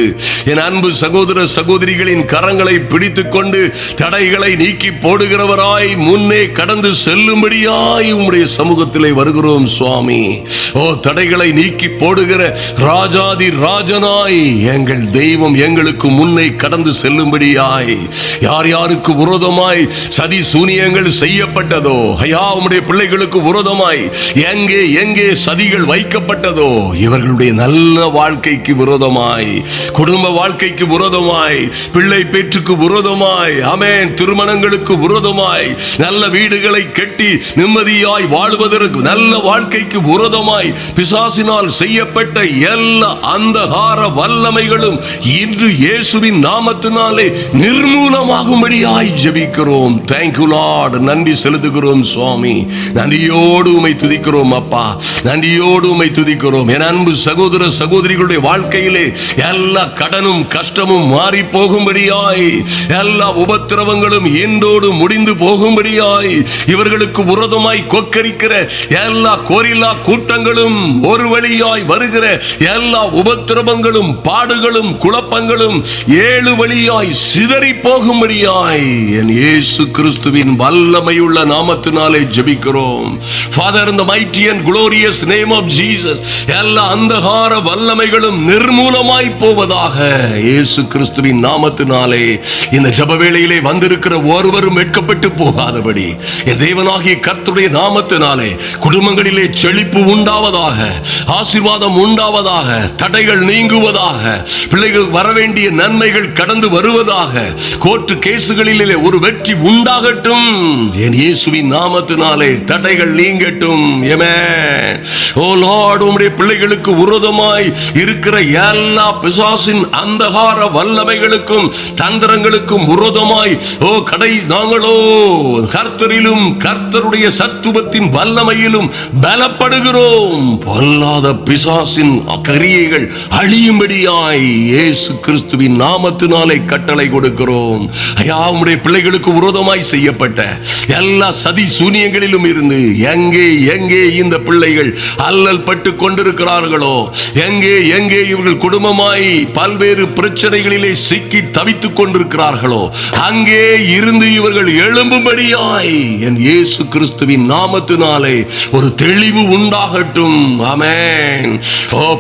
என் அன்பு சகோதர சகோதரிகளின் கரங்களை பிடித்துக் கொண்டு தடைகளை நீக்கி போடுகிறவராய் முன்னே கடந்து செல்லும்படியாய் உம்முடைய சமூகத்திலே வருகிறோம் சுவாமி. தடைகளை நீக்கி போடுகிற ராஜாதி ராஜனாய் எங்கள் தெய்வம் எங்களுக்கு முன்னே கடந்து செல்லும்படியாய், யார் யாருக்கு விரோதமாய் சதி சூனியங்கள் செய்யப்பட்டதோ ஐயா, உம்முடைய பிள்ளைகளுக்கு விரோதமாய் எங்கே எங்கே சதிகள் வைக்கப்பட்டதோ, இவர்களுடைய நல்ல வாழ்க்கைக்கு விரோதமாய், குடும்ப வாழ்க்கைக்கு விரோதமாய், பிள்ளை பேற்றுக்கு விரோதமாய், ஆமென், திருமணங்களுக்கு விரோதமாய், நல்ல வீடுகளை கட்டி நிம்மதியாய் வாழ்வதற்கு, நல்ல வாழ்க்கைக்கு விரோதமாய் பிசாசினால் செய்யப்பட்ட எல்லா அந்தகார வல்லமைகளும் இன்று இயேசுவின் நாமத்தினாலே நிர்மூலமாகும்படியாய் ஜெபிக்கிறோம். Thank you Lord. நன்றி செலுத்துகிறோம் சுவாமி. நன்றியோடு உம்மை துதிக்கிறோம் அப்பா. நன்றியோடு உம்மை துதிக்கிறோம். என் அன்பு சகோதர சகோதரிகளுடைய வாழ்க்கையிலே எல்லா கடனும் கஷ்டமும் மாறி போகும்படியாய், எல்லா உபத்திரவங்களும் இன்றோடு முடிந்து போகும்படியாய், இவர்களுக்கு விரோதமாய் கொக்கரிக்கிற எல்லா கோரில்லா கூட்டங்களும், ஒரு வழியாய் வருகிற எல்லா உபத்திரவங்களும், பாடுகளும், குழப்பங்களும் ஏழு வழியாய் சிதறி போகும்படியாய் என் இயேசு கிறிஸ்துவின் வல்லமையுள்ள நாமத்தினாலே ஜெபிக்கிறோம். Father, in the mighty and glorious name of Jesus, எல்லா அந்தகார வல்லமைகளும் நிர்மூலமாய் போவதாக இயேசு கிறிஸ்துவின் நாமத்தினாலே. இந்த ஜெப வேளையிலே வந்திருக்கிற ஒருவரும் வெட்கப்பட்டு போகாதபடி என் தேவனாகிய கர்த்தருடைய நாமத்தினாலே குடும்பங்களிலே செழிப்பு உண்டாவதாக, ஆசீர்வாதம் உண்டாவதாக, தடைகள் நீங்குவதாக, பிள்ளைகள் வரவேண்டிய நன்மைகள் கடந்து வருவதாக, கோர்ட்டு கேசுகளிலே ஒரு வெற்றி உண்டாகட்டும் என் இயேசுவின் நாமத்தினாலே. தடைகள் நீங்கட்டும். ஆமென். ஓ லார்ட், உம்முடைய பிள்ளைகளுக்கு விரோதமாய் விரோதமாய் இருக்கிற எல்லா பிசாசின் அந்தகார வல்லமைகளுக்கும் தந்திரங்களுக்கும் விரோதமாய் நாங்களோ கர்த்தரிலும் கர்த்தருடைய சத்துவத்தின் வல்லமையிலும் பலப்படுகிறோம். பொல்லாத பிசாசின் கிரியைகள் அழியும்படியாய் இயேசு கிறிஸ்துவின் நாமத்தினாலே கட்டளை கொடுக்கிறோம். ஐயா, உம்முடைய பிள்ளைகளுக்கு விரோதமாய் செய்யப்பட்ட எல்லா சதி சூனியங்களிலும் இருந்து எங்கே எங்கே இந்த பிள்ளைகள் அல்லல் பட்டு கொண்டிருக்கிறார்களோ, எங்கே எங்கே இவர்கள் குடும்பமாய் பல்வேறு பிரச்சனைகளிலே சிக்கி தவித்துக் கொண்டிருக்கிறார்களோ, அங்கே இருந்து இவர்கள் எழும்பும்படியாய் என் இயேசு கிறிஸ்துவின் நாமத்தினாலே ஒரு தெளிவு உண்டாகட்டும். ஆமென்.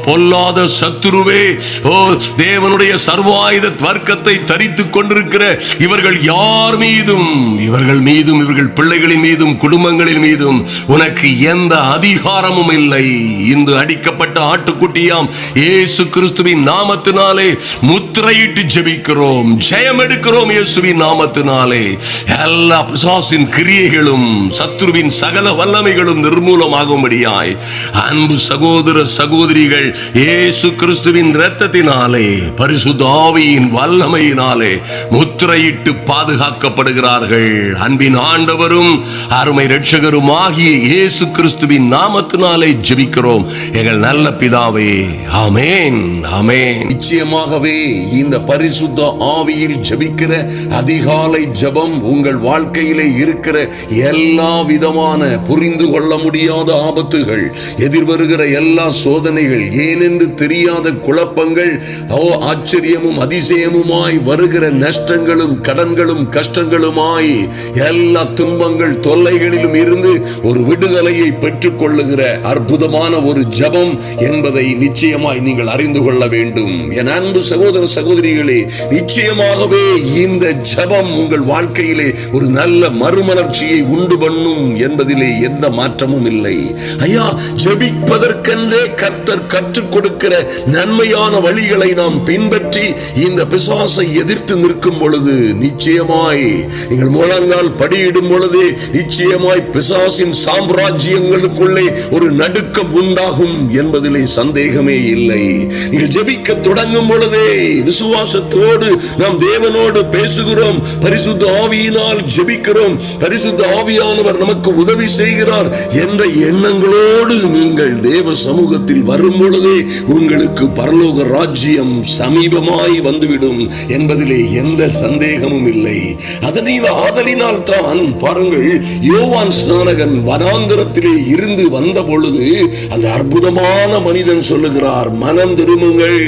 பொல்லாத சத்துருவே, தேவனுடைய சர்வாயுத வர்க்கத்தை தரித்துக் கொண்டிருக்கிற இவர்கள் யார் மீதும், இவர்கள் மீதும், இவர்கள் பிள்ளைகளின் மீதும், குடும்பங்களின் மீதும் உனக்கு எந்த அதிகாரமும் இல்லை. இந்த அடிக்கப்பட்ட ஆட்டுக்குட்டியாம் இயேசு கிறிஸ்துவின் நாமத்தினாலே முத்திரையிட்டு ஜெபிக்கிறோம், ஜெயம் எடுக்கிறோம். இயேசுவின் நாமத்தினாலே எல்லா பிசாசின் கிரியைகளும் சத்துருவின் சகல வல்லமைகளும் நிர்மூலமாகும்படியாய் அன்பு சகோதர சகோதரிகள் இயேசு கிறிஸ்துவின் இரத்தத்தினாலே பரிசுத்த ஆவியின் வல்லமையினாலே முத்திரையிட்டு பாதுகாக்கப்படுகிறார்கள். அன்பின் ஆண்டவரும் அருமை இரட்சகரும் ஆகிய இயேசு கிறிஸ்துவின் நாமத்தினாலே ஜெபிக்கிறோம் எங்கள் நல்ல பிதாவே. ஆமென், ஆமென். நிச்சயமாகவே இந்த பரிசுத்த ஆவியில் ஜெபிக்கிற அதிகாலை ஜெபம் உங்கள் வாழ்க்கையிலே இருக்கிற எல்லா விதமான புரிந்து கொள்ள முடியாத ஆபத்துகள், எதிர்வருகிற எல்லா சோதனைகள், ஏனென்று தெரியாத குழப்பங்கள், ஆச்சரியமும் அதிசயமுமாய் வருகிற நஷ்டங்களும் கடன்களும் கஷ்டங்களுமாய் எல்லா துன்பங்கள் தொல்லைகளிலும் இருந்து ஒரு விடுதலையை பெற்றுக் கொள்ளுகிற அற்புதமான ஒரு ஜெபம் என்பதை நிச்சயமாய் நீங்கள் அறிந்து கொள்ள வேண்டும். என் அன்பு சகோதர சகோதரிகளே, நிச்சயமாகவே இந்த ஜெபம் உங்கள் வாழ்க்கையிலே ஒரு நல்ல மறுமலர்ச்சியை உண்டு பண்ணும் என்பதிலே எந்த மாற்றமும் இல்லை. ஐயா, ஜெபிப்பதற்கென்றே கர்த்தர் கற்றுக் கொடுக்கிற நன்மையான வழிகளை நாம் பின்பற்றி இந்த பிசாசை எதிர்த்து நிற்கும் பொழுது நிச்சயமாய் நீங்கள் முழங்கால் படியிடும் பொழுதே நிச்சயமாய் பிசாசின் சாம்ராஜ்யங்களுக்குள்ளே ஒரு நடுக்கம் உண்டாகும் என்பதிலே சந்தேகமே இல்லை. நீங்கள் ஜெபிக்க தொடங்கும் பொழுதே விசுவாசத்தோடு நாம் தேவனோடு பேசுகிறோம், பரிசுத்த ஆவியினால் ஜெபிக்கிறோம், பரிசுத்த ஆவியானவர் நமக்கு உதவி செய்கிறார் என்ற எண்ணங்களோடு நீங்கள் தேவ சமூகத்தில் வரும் பொழுதே உங்களுக்கு பரலோக ராஜ்யம் சமீபமாய் வந்துவிடும் என்பதிலே எந்த சந்தேகமும் இல்லை. ஆதலினால் தான் பாருங்கள், யோவான் ஸ்நானகன் வனாந்தரத்திலே இருந்து வந்த பொழுது அந்த அற்புதமான மனிதன் சொல்லுகிறார், மனம் திரும்புங்கள்,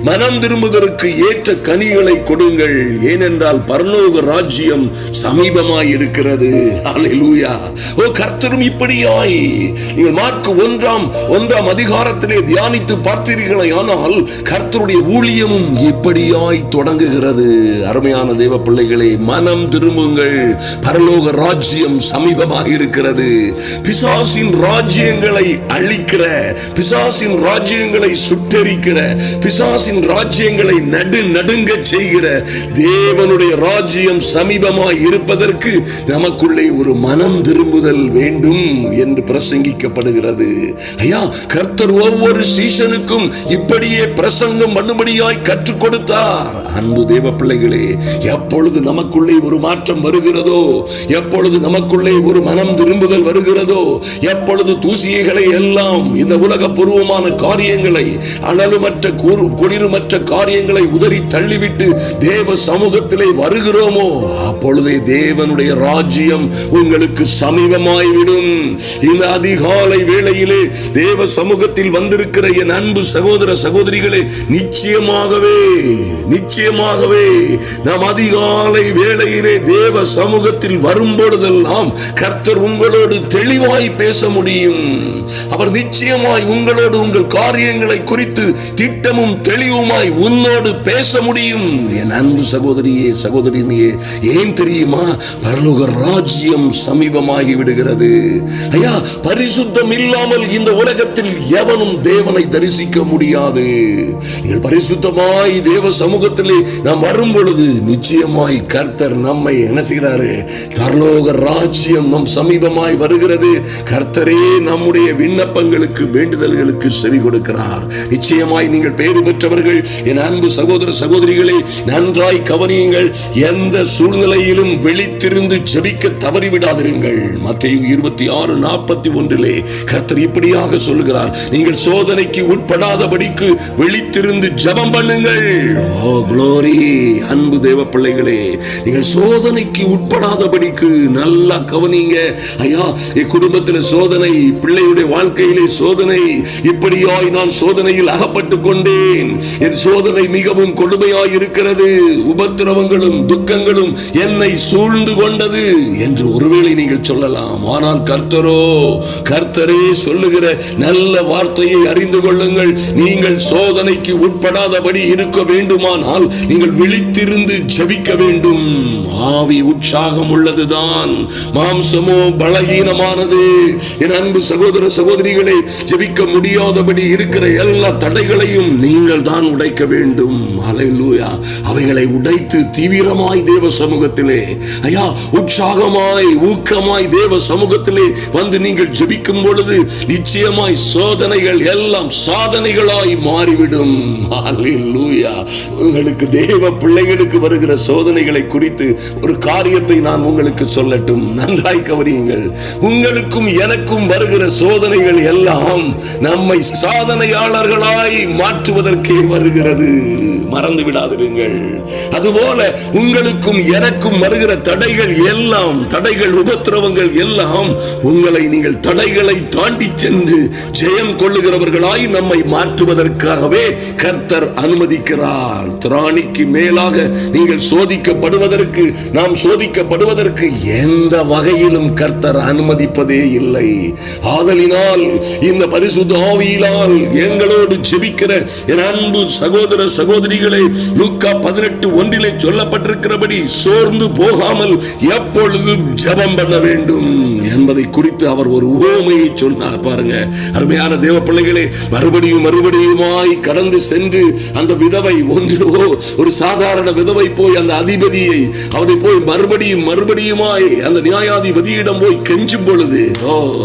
மனம் திரும்புவதற்கு ஏற்ற கனிகளை கொடுங்கள், ஏனென்றால் பரலோக ராஜ்யம் சமீபமாய் இருக்கிறது. அல்லேலூயா. கர்த்தரும் இப்படியாய் நீங்கள் மார்க் 1 அதிகாரத்திலே தியானித்து பார்த்தீர்களே, ஆனால் கர்த்தருடைய ஊழியமும் இப்படியாய் தொடங்குகிறது. அருமையான தேவ பிள்ளைகளே, மனம் திரும்புங்கள், பரலோக ராஜ்யம் சமீபமாக இருக்கிறது. பிசாசின் ராஜ்யங்களை அழிக்கிற, பிசாசின் ராஜ்யங்களை சுட்டெரிக்கிற, பிசாசின் ராஜ்யங்களை நடுங்க செய்கிற தேவனுடைய ராஜ்யம் சமீபமாய் இருப்பதற்கு நமக்குள்ளே ஒரு மனம் திரும்புதல் வேண்டும் என்று பிரசங்கிக்கப்படுகிறது. ஐயா, கர்த்தர் ஒவ்வொரு சீசனுக்கும் இப்படியே பிரசங்கம் பண்ணும்படியாய் கற்றுக் கொடுத்தார். அன்பு தேவ பிள்ளைகளே, எப்பொழுது நமக்குள்ளே ஒரு மாற்றம் வருகிறதோ, எப்பொழுது நமக்குள்ளே ஒரு மனம் திரும்புதல் வருகிறதோ, எப்பொழுது தூசியைகளை எல்லாம், இந்த உலக பூர்வமான காரியங்களை, அனலுமற்ற குளிருமற்ற காரியங்களை உதறி தள்ளிவிட்டு தேவ சமூகத்திலே வருகிறோமோ, அப்பொழுதே தேவனுடைய ராஜ்யம் உங்களுக்கு சமீபமாய்விடும். இந்த அதிகாலை வேளையிலே தேவ சமூகத்தில் வந்திருக்கிற என் அன்பு சகோதர சகோதரிகளே, நிச்சயமாகவே நாம் அதிகாலை வேளையிலே தேவ சமூகத்தில் வரும் பொழுதெல்லாம் கர்த்தர் உங்களோடு தெளிவாய் பேச முடியும். அவர் நிச்சயமாய் உங்களோடு உங்கள் காரியங்களை குறித்து திட்டமும் தெளிவுமாய் உன்னோடு பேச முடியும். என் அன்பு சகோதரியே சகோதரியே, ஏன் தெரியுமா? பரலோக ராஜ்யம் சமீபமாகி விடுகிறது. ஐயா, பரிசுத்தம் இல்லாமல் இந்த உலகத்தில் எவனும் தேவனை தரிசிக்க முடியாது. நீங்கள் பரிசுத்தமாய் தேவ சமூகத்திலே நாம் வரும் பொழுது நிச்சயமாய் கர்த்தர் நம்மை என்ன செய்கிறாரு? பரலோக ராஜ்யம் நம் சமீபமாய் வருகிறது. கர்த்தரே நம்முடைய விண்ணப்பங்களுக்கு வேண்டுதல்களுக்கு செவி கொடுக்கிறார். நிச்சயமாய் நீங்கள் பேறு பெற்றவர்கள். என் அன்பு சகோதர சகோதரிகளே, நன்றாய் கவனியுங்கள். எந்த சூழ்நிலையிலும் விழித்திருந்து ஜெபிக்க தவறிவிடாதிருங்கள். மத்தேயு 26:41 கர்த்தர் இப்படியாக சொல்லுகிறார், நீங்கள் சோதனைக்கு உட்படாதபடிக்கு விழித்திருந்து ஜெபம் பண்ணுங்கள். ஓ க்ளோரி! அன்பு தேவ பிள்ளைகளே, நீங்கள் சோதனைக்கு உட்படாதபடிக்கு நல்லா கவனிங்க. ஐயா, என் குடும்பத்தில் சோதனை, பிள்ளையுடைய வாழ்க்கையிலே சோதனை, இப்படியாய் நான் சோதனையில் அகப்பட்டு கொண்டேன். என் சோதனை மிகவும் கொடுமையாய் இருக்கிறது. உபத்திரவங்களும் துக்கங்களும் என்னை சூழ்ந்து கொண்டது என்று ஒருவேளை நீங்கள் சொல்லலாம். ஆனால் கர்த்தரே சொல்லுகிற நல்ல வார்த்தையை அறிந்து கொள்ளுங்கள். நீங்கள் சோதனைக்கு உட்படாதபடி இருக்க வேண்டுமானால் நீங்கள் விழித்திருந்து ஜெபிக்க வேண்டும். ஆவி உற்சாகம் உள்ளதுதான், மாம்சமோ பலகீனமானது. என் அன்பு சகோதர சகோதரிகளே, ஜெபிக்க முடியாதபடி இருக்கிற எல்லா தடைகளையும் நீங்கள் தான் உடைக்க வேண்டும். ஹல்லேலூயா! அவைகளை உடைத்து தீவிரமாய் தேவ சமூகத்திலே, ஐயா, உற்சாகமாய் ஊக்கமாய் தேவ சமூகத்திலே வந்து நீங்கள் ஜெபிக்கும் பொழுது நிச்சயமாய் சோதனைகள் எல்லாம் சாதனைகளாய் மாறிவிடும். ஹல்லேலூயா! உங்களுக்கு தேவ பிள்ளைகளுக்கு வருகிற சோதனைகளை குறித்து ஒரு காரியத்தை நான் உங்களுக்கு சொல்லட்டும். நன்றாய் கவனியுங்கள். உங்களுக்கும் எனக்கும் வருகிற சோதனைகள் எல்லாம் நம்மை சாதனையாளர்களாய் மாற்றுவதற்கே வருகிறது. மறந்து விடாதிருங்கள். அதுபோல உங்களுக்கும் எனக்கும் வருகிற தடைகள் எல்லாம், தடைகள் உபத்திரவங்கள் எல்லாம் உங்களை நீங்கள் தடைகளை தாண்டி சென்று ஜெயம் கொள்ளுகிறவர்களாய் நம்மை மாற்றுவதற்காகவே கர்த்தர் அனுமதிக்கிறார். திராணிக்கு மேலாக நீங்கள் சோதிக்கப்படுவதற்கு, நாம் சோதிக்கப்படுவதற்கு எந்த வகையிலும் கர்த்தர் அனுமதிப்பதே இல்லை. ஆதலினால் இந்த பரிசுத்த ஆவியினால் எங்களோடு ஜெபிக்கிற என் அன்பு சகோதர சகோதரிகளே, லூக்கா 18:1 சொல்லப்பட்டிருக்கிறபடி சோர்ந்து போகாமல் எப்பொழுதும் ஜெபம் பண்ண வேண்டும் என்பதை குறித்து அவர் ஒரு உவமையை சொன்னார். பாருங்க அருமையான தேவ பிள்ளைகளே, மறுபடியுமாய் கடந்து சென்று அந்த விதவை, ஒரு சாதாரண விதவை போய் அந்த அதிபதியை, அவனை போய் மறுபடியுமாய் அந்த நியாயாதிபதியிடம் போய் கெஞ்சும் பொழுது,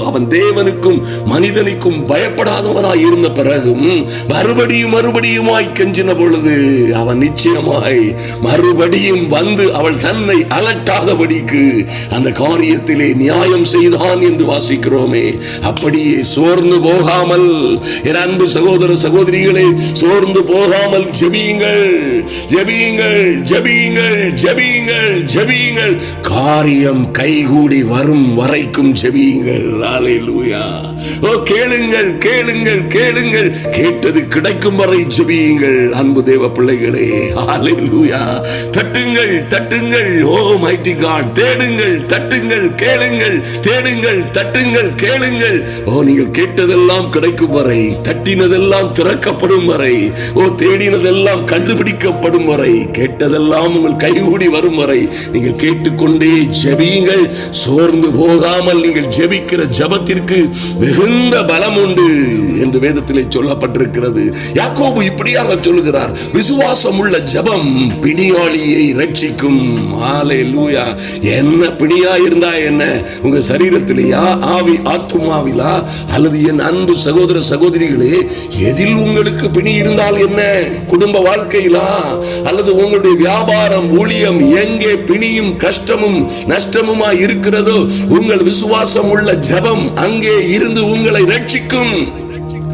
அவன் தேவனுக்கும் மனிதனுக்கும் பயப்படாதவனாய் இருந்த பிறகும் மறுபடியுமாய் கெஞ்சின பொழுது அவன் நிச்சயமாய் மறுபடியும் வந்து அவள் தன்னை அலட்டாதபடிக்கு அந்த காரியத்திலே நியாயம் செய்தான் என்று வாசிக்கிறோமே. அப்படியே சோர்ந்து போகாமல் என் அன்பு சகோதர சகோதரிகளே, சோர்ந்து போகாமல் ஜெபியுங்கள், ஜெபியுங்கள், ஜெபியுங்கள், ஜெபியுங்கள், ஜெபியுங்கள். காரியம் கைகூடி வரும் வரைக்கும் ஜெபியுங்கள். ஹல்லேலூயா! ஓ கேளுங்கள், கேளுங்கள், கேளுங்கள். கேட்டது கிடைக்கும் வரை ஜெபியுங்கள். அன்பு தேவ பிள்ளைகளே, ஹல்லேலூயா! தட்டுங்கள், தட்டுங்கள். Oh mighty God! தேடுங்கள், தட்டுங்கள், கேளுங்கள், தேடுங்கள், தட்டுங்கள், கேளுங்கள். ஓ நீங்கள் கேட்டதெல்லாம் கிடைக்கும் வரை, தட்டினதெல்லாம் திறக்கப்படும் வரை, ஓ தேடினதெல்லாம் கண்டுபிடிக்கப்படும் வரை, கேட்டதெல்லாம் உங்கள் கைகூடி வரும் வரை நீங்கள் கேட்டுக்கொண்டே ஜெபியுங்கள். சோர்ந்து போகாமல் நீங்கள் ஜெபிக்கிற ஜெபத்திற்கு மிகுந்த பலம் உண்டு என்று வேதத்திலே சொல்லப்பட்டிருக்கிறது. யாக்கோபு இப்படியாக சொல்லுகிறார், விசுவாசம் உள்ள ஜெபம் பிணியாளியை ரட்சிக்கும். ஹல்லேலூயா! என்ன பிணியா இருந்தா என்ன? உங்க சரீரத்திலேயா, ஆவி ஆத்துமாவிலா, அல்லது என் அன்பு சகோதர சகோதரிகளே, எதில் உங்களுக்கு பிணி இருந்தால் என்ன? குடும்ப வாழ்க்கையிலா, அல்லது உங்களுடைய வியாபாரம், ஊழியம், எங்கே பிணியும் கஷ்டமும் நஷ்டமுமா இருக்கிறதோ, உங்கள் விசுவாசம் உள்ள ஜெபம் அங்கே இருந்து உங்களை ரட்சிக்கும்.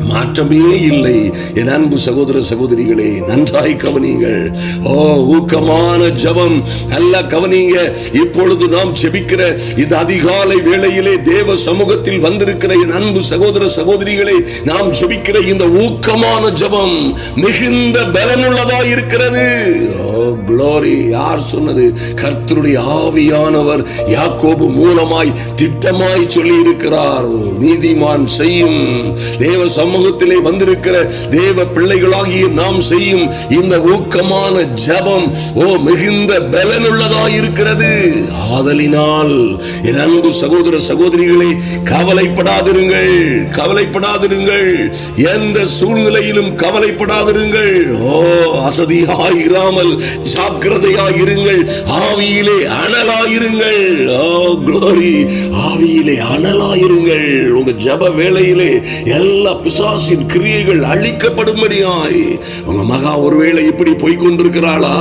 மாற்றமே இல்லை. என் அன்பு சகோதர சகோதரிகளே, நன்றாய் கவனியுங்கள். ஓ ஊக்கமான ஜெபம், நல்லா கவனிங்க. இப்பொழுது நாம் ஜெபிக்கிற இந்த அதிகாலை வேளையிலே தேவ சமூகத்தில் வந்திருக்கிற என் அன்பு சகோதர சகோதரிகளே, நாம் ஜெபிக்கிற இந்த ஊக்கமான ஜெபம் மிகுந்த பலனுள்ளதாய் இருக்கிறது. ஓ க்ளோரி! யார் சொன்னது? கர்த்தருடைய ஆவியானவர் யாக்கோபு மூலமாய் திட்டமாய் சொல்லி இருக்கிறார். நீதிமான் செய்யும், தேவ சமூகத்திலே வந்திருக்கிற தேவ பிள்ளைகளாகிய நாம் செய்யும் இந்த ஊக்கமான ஜெபம் மிகுந்த பலனுள்ளதாய் இருக்கிறது. ஆதலினால் என் அன்பு சகோதர சகோதரிகளே, கவலைப்படாதிருங்கள், கவலைப்படாதிருங்கள். எந்த சூழ்நிலையிலும் கவலைப்படாதிருங்கள். அசதியாயிராமல் ஜாக்கிரதையாயிருங்கள், ஆவியிலே அனலாயிருங்கள். glory, ஆவியிலே அனலாயிருங்கள். உங்க ஜப வேளையிலே எல்லா பிசாசின் கிரியைகள் அழிக்கப்படும்படியாய். உங்க மகா ஒருவேளை இப்படி போய்கொண்டிருக்கிறாளா,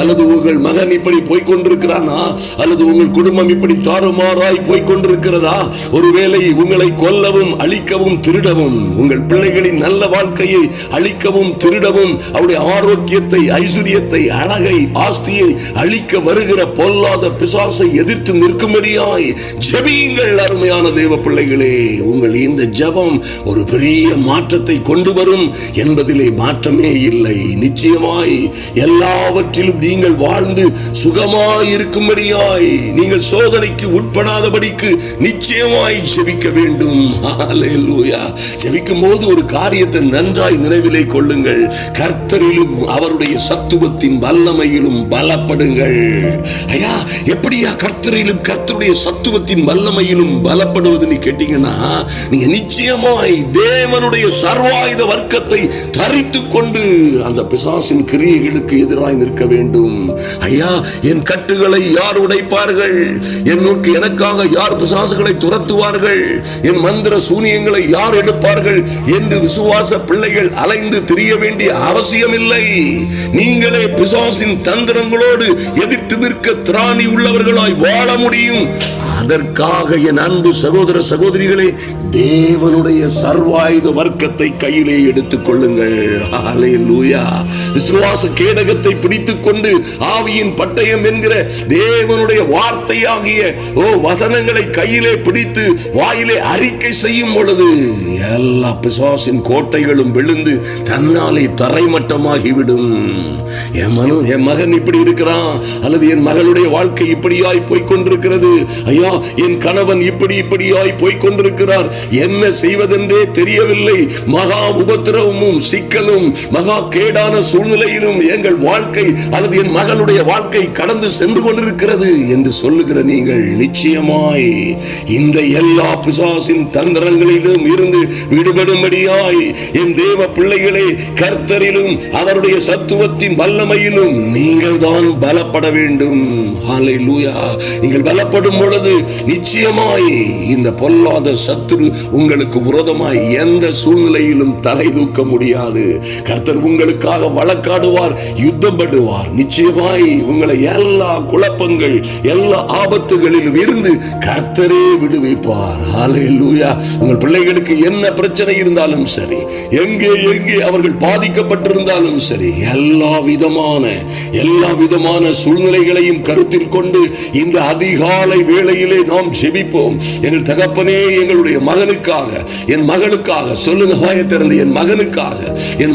அல்லது உங்கள் மகன் இப்படி போய்கொண்டிருக்கிறானா, அல்லது உங்கள் குடும்பம் இப்படி தாறுமாறாய் போய்கொண்டிருக்கிறதா, ஒருவேளை உங்களை கொல்லவும் அழிக்கவும் திருடவும், உங்கள் பிள்ளைகளின் நல்ல வாழ்க்கையை அழிக்கவும் திருடவும், அவருடைய ஆரோக்கியத்தை, ஐஸ்வர்யத்தை, அழகை, ஆஸ்தியை அழிக்க வருகிற பொல்லாத பிசாசை எதிர்த்து நிற்கும்படியாய் ஜெபியுங்கள். அருமையான தேவ பிள்ளைகளே, உங்கள் இந்த ஜெபம் ஒரு பெரிய மாற்றத்தை கொண்டு வரும் என்பதிலே மாற்றமே இல்லை. நிச்சயமாய் எல்லாவற்றிலும் நீங்கள் வாழ்ந்து சுகமாய் இருக்கும்படியாய், நீங்கள் சோதனைக்கு உட்படாதபடிக்கு நிச்சயமாய் ஜெபிக்க வேண்டும். ஹல்லேலூயா. ஜெபிக்கும் போது ஒரு காரியத்தை நன்றாய் நினைவிலே கொள்ளுங்கள். கர்த்தரிலும் அவருடைய சத்துவத்தின் வல்லமையிலும் பலப்படுங்கள். ஐயா, எப்படியா கர்த்தரிலும் கர்த்தருடைய சத்துவத்தின் வல்லமையிலும் பலப்படுவதுன்னு கேட்டீங்கன்னா, நீங்க நிச்சயமாய் தேவனுடைய சர்வாயுத வர்க்கத்தை தரித்துக் கொண்டு அந்த பிசாசின் கிரியைகளுக்கு எதிராய் நிற்க வேண்டும். ஐயா, என் கட்டுகளை யார் உடைப்பார்கள், எனக்காக யார் பிசாசுகளை துரத்துவார்கள், என் மந்திர சூனியங்களை யார் எடுப்பார்கள் என்று விசுவாச பிள்ளைகள் அலைந்து திரிய வேண்டிய அவசியம் இல்லை. நீங்களே பிசாசின் தந்திரங்களோடு எதிர்த்து நிற்க திராணி உள்ளவர்களாய் வாழ முடியும். அதற்காக என் அன்பு சகோதர சகோதரிகளே, தேவனுடைய சர்வாயுத வர்க்கத்தை கையிலே எடுத்துக் கொள்ளுங்கள். ஹல்லேலூயா. விசுவாச கேடகத்தை பிடித்துக் கொண்டு ஆவியின் பட்டயம் என்கிற தேவனுடைய வார்த்தையாகிய வசனங்களை கையிலே பிடித்து வாயிலே அறிக்கை செய்யும் பொழுது எல்லா பிசாசின் கோட்டைகளும் விழுந்து தன்னாலே தரைமட்டமாகிவிடும். என் மகன் இப்படி இருக்கிறான், அல்லது என் மகளுடைய வாழ்க்கை இப்படியாய் போய்கொண்டிருக்கிறது, ஐயா என் கணவன் இப்படியாய் போய்கொண்டிருக்கிறார், என்ன செய்வதென்றே தெரியவில்லை, மகா உபத்திரவமும் சிக்கலும் மகா கேடான சூழ்நிலையிலும் எங்கள் வாழ்க்கை அல்லது என் மகளுடைய வாழ்க்கை கடந்து சென்று கொண்டிருக்கிறது என்று சொல்லுகிற நீங்கள் நிச்சயமாய் இந்த எல்லா பிசாசின் தந்திரங்களிலும் இருந்து விடுபடும்படியாய் என் தேவ பிள்ளைகளே, கர்த்தரிலும் அவருடைய சத்துவத்தின் வல்லமையிலும் நீங்கள் தான் பலப்பட வேண்டும். ஹல்லேலூயா. நீங்கள் பலப்படும் பொழுது நிச்சயமாய் இந்த பொல்லாத சத்துரு உங்களுக்கு விரோதமாய் எந்த சூழ்நிலையிலும் தலை தூக்க முடியாது. கர்த்தர் உங்களுக்காக வழக்காடுவார், யுத்தம் பண்ணுவார். நிச்சயமாய் உங்களை எல்லா குழப்பங்கள், எல்லா ஆபத்துகளிலும் இருந்து கர்த்தரே விடுவிப்பார். ஹல்லேலூயா. உங்கள் பிள்ளைகளுக்கு என்ன பிரச்சனை இருந்தாலும் சரி, எங்கே அவர்கள் பாதிக்கப்பட்டிருந்தாலும் சரி, எல்லா விதமான சூழ்நிலைகளையும் கருத்தில் கொண்டு இந்த அதிகாலை வேளையிலே நாம் ஜெபிப்போம். எங்கள் தகப்பனே, எங்களுடைய மகனுக்காக, என் மகளுக்காக சொல்லுங்க, வாயை திறந்து என்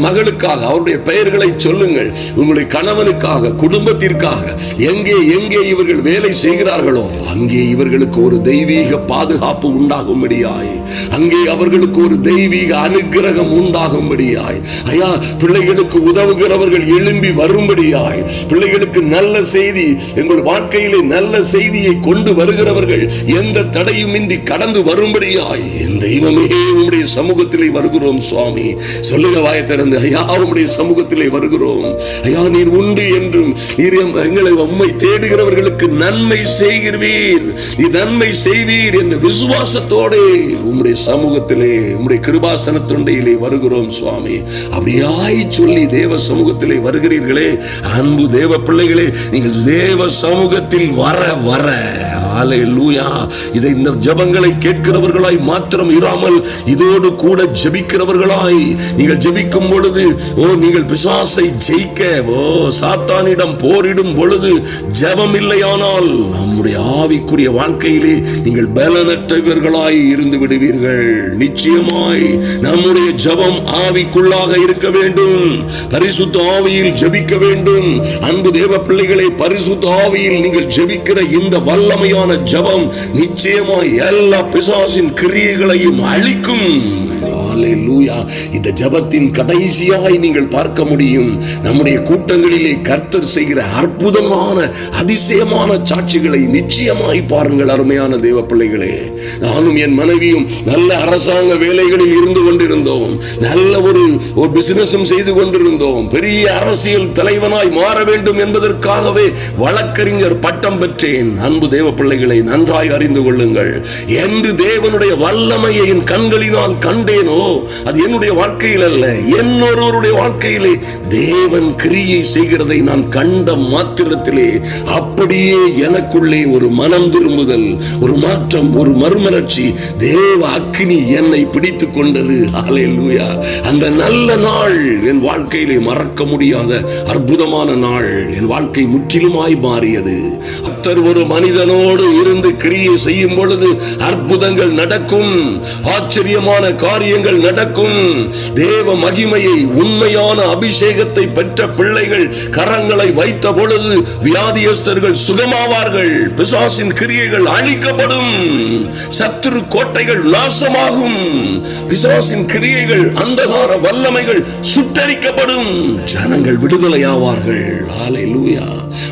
மகளுக்காக அவருடைய பெயர்களை சொல்லுங்கள். உங்களுடைய கணவனுக்காக, குடும்பத்திற்காக, எங்கே இவர்கள் வேலை செய்கிறார்களோ அங்கே இவர்களுக்கு ஒரு தெய்வீக பாதுகாப்பு உண்டாகும்படியாய், அங்கே அவர்களுக்கு ஒரு தெய்வீக அனுக்கிரகம் உண்டாகும்படியாய், ஐயா பிள்ளைகளுக்கு உதவுகிறவர்கள் எழும்பி வரும்படியாய், பிள்ளைகளுக்கு நல்ல செய்தி, எங்கள் வாழ்க்கையிலே நல்ல செய்தியை கொண்டு வருகிறவர்கள் எந்த தடையுமின்றி கடந்து வரும்படியாய் என் தெய்வமே உம்முடைய சமூகத்திலே வருகிறோம் சுவாமி. சொல்லுங்க வாயை திறந்து, ஐயா உம்முடைய சமூகத்திலே வருகிறோம். ஐயா நீர் உண்டு என்றும் நீர் எங்களை உம்மை தேடுகிறவர்களுக்கு நன்மை செய்கிறீர், நீர் நன்மை செய்வீர் என்ற விசுவாசத்தோடு உம்முடைய சமூகத்திலே, உம்முடைய கிருபாசனத்தொண்டையிலே வருகிறோம் சுவாமி. அப்படியாய் சொல்லி தேவ சமூகத்திலே வருகிறீர்களே அன்பு தேவ பிள்ளைகளே, நீங்கள் தேவ சமூகத்தில் வர ஹல்லேலூயா. இதை இந்த ஜெபங்களை கேட்கிறவர்களாய் மாத்திரம் இராமல் இதோடு கூட ஜெபிக்கிறவர்களாய் நீங்கள் ஜெபிக்கும் பொழுது, நீங்கள் பிசாசை ஜெயிக்க சாத்தானிடம் போரிடும் பொழுது ஜெபம் இல்லையானால் நம்முடைய ஆவிக்குரிய வாழ்க்கையிலே நீங்கள் பலனற்றவர்களாய் இருந்து விடுவீர்கள். நிச்சயமாய் நம்முடைய ஜெபம் ஆவிக்குள்ளாக இருக்க வேண்டும். பரிசுத்த ஆவியில் ஜெபிக்க வேண்டும். அன்பு தேவ பிள்ளைகளை, பரிசுத்த ஆவியில் நீங்கள் ஜெபிக்கிற இந்த வல்லமையான ஜெபம் நிச்சயமாய் எல்லா பிசாசின் கிரியைகளையும் அழிக்கும். ஹல்லேலூயா. இந்த ஜெபத்தின் கடைசியாய் நீங்கள் பார்க்க முடியும், நம்முடைய கூட்டங்களிலே கர்த்தர் செய்கிற அற்புதமான அதிசயமான சாட்சிகளை நிச்சயமாய் பாருங்கள். அருமையான தேவ பிள்ளைகளே, நானும் என் மனைவியும் நல்ல அரசாங்க வேலைகளில் இருந்து கொண்டிருந்தோம், நல்ல ஒரு பிசினஸும் செய்து கொண்டிருந்தோம், பெரிய அரசியல் தலைவனாய் மாற வேண்டும் என்பதற்காகவே வழக்கறிஞர் பட்டம் பெற்றேன். அன்பு தேவ பிள்ளைகளை நன்றாய் அறிந்து கொள்ளுங்கள், என்று தேவனுடைய வல்லமையை என் கண்களினால் கண்டேனோ அது என்னுடைய வாழ்க்கையில் அல்ல, என்னொருவருடைய வாழ்க்கையிலே தேவன் கிரியை செய்கிறதை நான் கண்ட மாத்திரத்திலே அப்படியே எனக்குள்ளே ஒரு மனம் திரும்புதல், ஒரு மாற்றம், ஒரு மறுமலர்ச்சி, தேவ அக்கினி என்னை பிடித்துக் கொண்டது. ஹல்லேலூயா. அந்த நல்ல நாள் என் வாழ்க்கையிலே மறக்க முடியாத அற்புதமான நாள். என் வாழ்க்கை முற்றிலுமாய் மாறியது. கர்த்தர் ஒரு மனிதனோடு இருந்து கிரியை செய்யும் பொழுது அற்புதங்கள் நடக்கும், ஆச்சரியமான காரியங்கள் நடக்கும். தேவ மகிமையை, உண்மையான அபிஷேகத்தை பெற்ற பிள்ளைகள் கரங்களை வைத்த பொழுது வியாதியஸ்தர்கள் சுகமாவார்கள், பிசாசின் கிரியைகள் அழிக்கப்படும், சத்துரு கோட்டைகள் நாசமாகும், பிசாசின் கிரியைகள், அந்தகார வல்லமைகள் சுட்டரிக்கப்படும், ஜனங்கள் விடுதலையாவார்கள். ஹல்லேலூயா.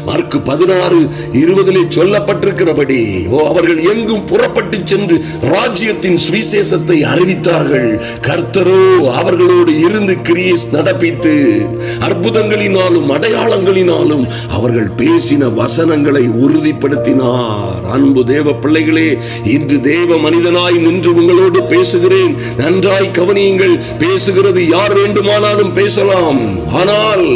மார்க்கு 16:20 சொல்லப்பட்டிருக்கிறபடி அவர்கள் எங்கும் புறப்பட்டு சென்று ராஜ்யத்தின் சுவிசேஷத்தை அறிவித்தார்கள். கர்த்தரோ அவர்களோடு இருந்து கிரியை நடப்பித்து அற்புதங்களினாலும் அடையாளங்களினாலும் அவர்கள் பேசின வசனங்களை உறுதிப்படுத்தினார். அன்பு தேவ பிள்ளைகளே, இன்று தேவ மனிதனாய் நின்று உங்களோடு பேசுகிறேன். நன்றாய் கவனியுங்கள். பேசுகிறது யார் வேண்டுமானாலும் பேசலாம், ஆனால்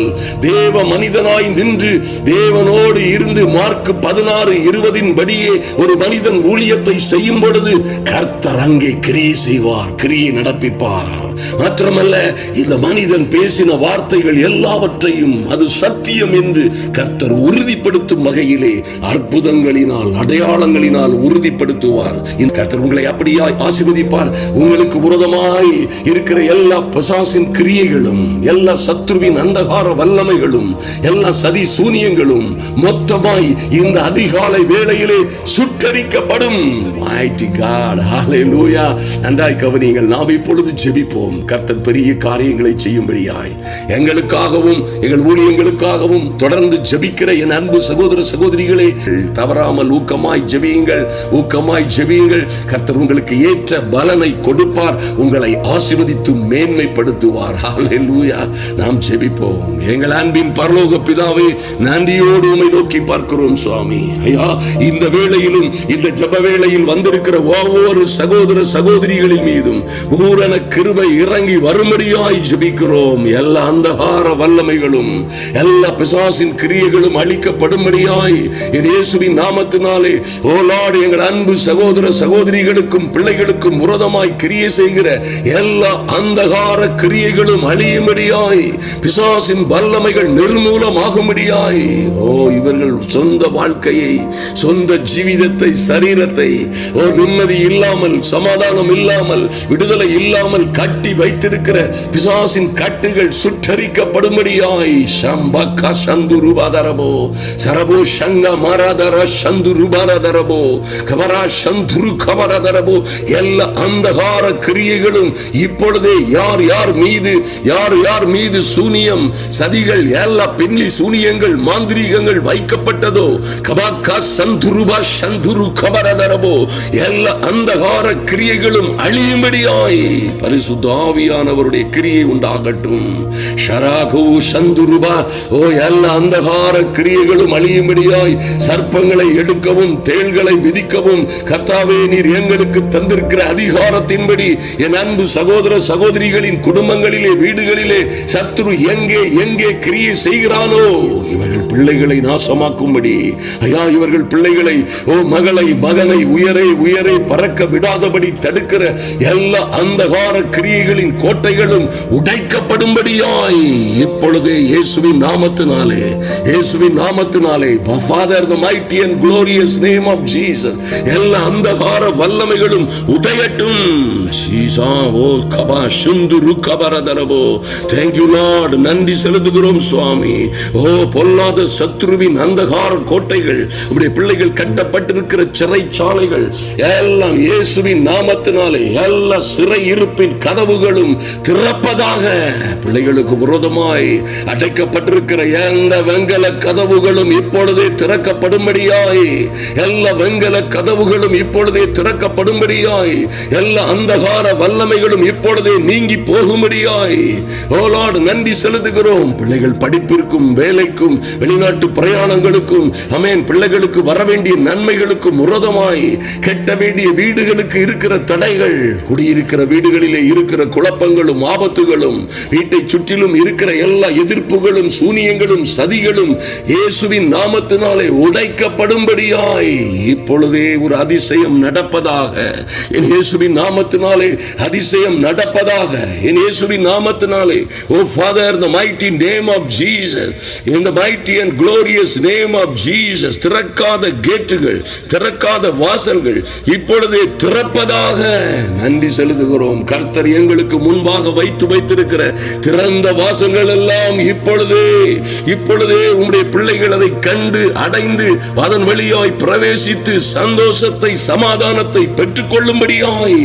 தேவ மனிதனாய் நின்று தேவனோடு இருந்து மார்க்கு 16:20 படியே ஒரு மனிதன் ஊழியத்தை செய்யும் பொழுது கர்த்தர் அங்கே கிரியை செய்வார், கிரியை நடப்பிப்பார். மாத்திரமல்ல, இந்த மனிதன் பேசின வார்த்தைகள் எல்லாவற்றையும் அது சத்தியம் என்று கர்த்தர் உறுதிப்படுத்தும் வகையிலே அற்புதங்களினால் அடையாளங்களினால் உறுதிப்படுத்துவார். இந்த கர்த்தர் உங்களை அப்படியாய் ஆசீர்வதிப்பார். உங்களுக்கு விரோதமாய் இருக்கிற எல்லா பிசாசின் கிரியைகளும், எல்லா சத்துருவின் அந்தகார வல்லமைகளும், எல்லா சதி சூனியங்களும் மொத்தமாய் இந்த அதிகாலை வேளையிலே சுட்டரிக்கப்படும். Mighty God, hallelujah. நன்றாய் கவனியுங்கள். நாம் இப்பொழுது ஜெபிப்போம். கர்த்தர் பெரிய காரியங்களை செய்யும்படியாய் எங்களுக்காகவும் எங்கள் ஊழியங்களுக்காகவும் தொடர்ந்து ஜெபிக்கிற என் அன்பு சகோதர சகோதரிகளே, தவறாமல் ஊக்கமாய் ஜெபியுங்கள், ஊக்கமாய் ஜெபியுங்கள். கர்த்தர் உங்களுக்கு ஏற்ற பலனை கொடுப்பார், உங்களை ஆசீர்வதித்து மேன்மைப்படுத்துவார். ஹல்லேலூயா. நாம் ஜெபிப்போம். எங்கள் அன்பின் பரலோக பிதாவே, நன்றியோடு உம்மை நோக்கி பார்க்கிறோம் சுவாமி. ஐயா, இந்த வேளையிலும் இந்த ஜெப வேளையில் வந்திருக்கிற ஒவ்வொரு சகோதர சகோதரிகளின் மீதும் பூரண கிருபை இறங்கி வரும்படியாய் ஜெபிக்கிறோம். எல்லா அந்தகார வல்லமைகளும் எல்லா பிசாசின் கிரியைகளும் அழிக்கப்படும்படியாய் என் இயேசுவின் நாமத்தினாலே ஓ லார்ட், எங்கள் அன்பு சகோதர சகோதரிகளுக்கும் பிள்ளைகளுக்கும் விரோதமாய் கிரியை செய்கிற எல்லா அந்தகார கிரியைகளும் அழியும்படியாய், பிசாசின் வல்லமைகள் நிர்மூலமாகும்படியாய், ஓ இவர்கள் சொந்த வாழ்க்கையை, சொந்த ஜீவிதத்தை, சரீரத்தை ஓ நிம்மதி இல்லாமல், சமாதானம் இல்லாமல், விடுதலை இல்லாமல் கட்டி வைத்திருக்கிற பிசாசின் கட்டுகள் சுட்டரிக்கப்படும்படியாய் சம்பக சந்துருபாதரபோ சரபோ சங்க மரதர சந்துருபாதரபோ கவரா சந்துரு கவரதரபோ எல்லா அந்தகார கிரியைகளும் இப்பொழுதே யார் யார் மீது சூனியம் சதிகள், எல்லா பின்னி சூனியங்கள், மாந்திரீகங்கள் வைக்கப்பட்டதோ கபாக்கா சந்துருபா சந்துரு கவரதரபோ எல்லா அந்தகார கிரியைகளும் அழியும்படியாய் பரிசுத்த ஆவியானவருடைய கிரியை உண்டாகட்டும். ஷராகு சந்துருபா ஓ எல்லா அந்தகார கிரியைகளும் அழியும்படியாய் சர்ப்பங்களை எடுக்கவும் தேள்களை மிதிக்கவும் கர்த்தாவே நீர் எங்களுக்கு தந்திருக்கிற அதிகாரத்தின்படி என் அன்பு சகோதர சகோதரிகளின் குடும்பங்களிலே, வீடுகளிலே சத்துரு எங்கே கிரியை செய்கிறானோ இவர்கள் பிள்ளைகளை நாசமாக்கும்படி, ஐயா இவர்கள் பிள்ளைகளை ஓ மகனை உயரே பறக்க விடாதபடி தடுக்கிற எல்லா அந்தகார கிரியைகளின் கோட்டைகளும் உடைக்கப்படும்படியாய் இப்பொழுதே இயேசுவின் நாமத்தினாலே Father, the mighty and glorious name of Jesus, எல்லா அந்தகார வல்லமைகளும் உடையட்டும். Thank you Lord. நன்றி செலுத்துகிறோம் சுவாமி. ஓ பொல்லாத சத்ருவின் அந்தகார கோட்டைகள், உம்முடைய பிள்ளைகள் கட்டப்பட்டிருக்கிற சிறைச்சாலைகள் எல்லாம் இயேசுவின் நாமத்தினாலே, எல்லா சிறை இருப்பின் கதவுகள் கதவுகளும் திறப்பதாக. பிள்ளைகளுக்கு விரோதமாய் அடைக்கப்பட்டிருக்கிற எந்த வெங்கல கதவுகளும் இப்பொழுதே திறக்கப்படும்படியாய், எல்லா வெங்கல கதவுகளும் இப்பொழுதே திறக்கப்படும்படியாய், எல்லா அந்தகார வல்லமைகளும் இப்பொழுதே நீங்கி போகும்படியாய் ஓ லார்ட் நன்றி செலுத்துகிறோம். பிள்ளைகள் படிப்பிற்கும் வேலைக்கும் வெளிநாட்டு பிரயாணங்களுக்கும் ஆமென், பிள்ளைகளுக்கு வரவேண்டிய நன்மைகளுக்கும் விரோதமாய் கெட்ட வேண்டிய வீடுகளுக்கு இருக்கிற தடைகள், குடியிருக்கிற வீடுகளிலே இருக்கிற குழப்பங்களும் ஆபத்துகளும், வீட்டை சுற்றிலும் இருக்கிற எல்லா எதிர்ப்புகளும் சூனியங்களும் சதிகளும் இயேசுவின் நாமத்தினாலே உடைக்கப்படும்படியாய் இப்பொழுதே ஒரு அதிசயம் நடப்பதாக. என் இயேசுவின் நாமத்தினாலே அதிசயம் நடப்பதாக. என் இயேசுவின் நாமத்தினாலே ஓ father, the mighty name of Jesus, in the mighty and glorious name of Jesus, திறக்காத கேட்டுகள், திறக்காத வாசல்கள் இப்பொழுதே திறப்பதாக நன்றி செலுத்துகிறோம். கர்த்தர் எங்களுக்கு முன்பாக வைத்திருக்கிற திறந்த வாசல்கள் எல்லாம் இப்பொழுதே உம்முடைய பிள்ளைகள் அதை கண்டு அடைந்து அதன் வழியாய் பிரவேசித்து சந்தோஷத்தை சமாதானத்தை பெற்றுக் கொள்ளும்படியாய்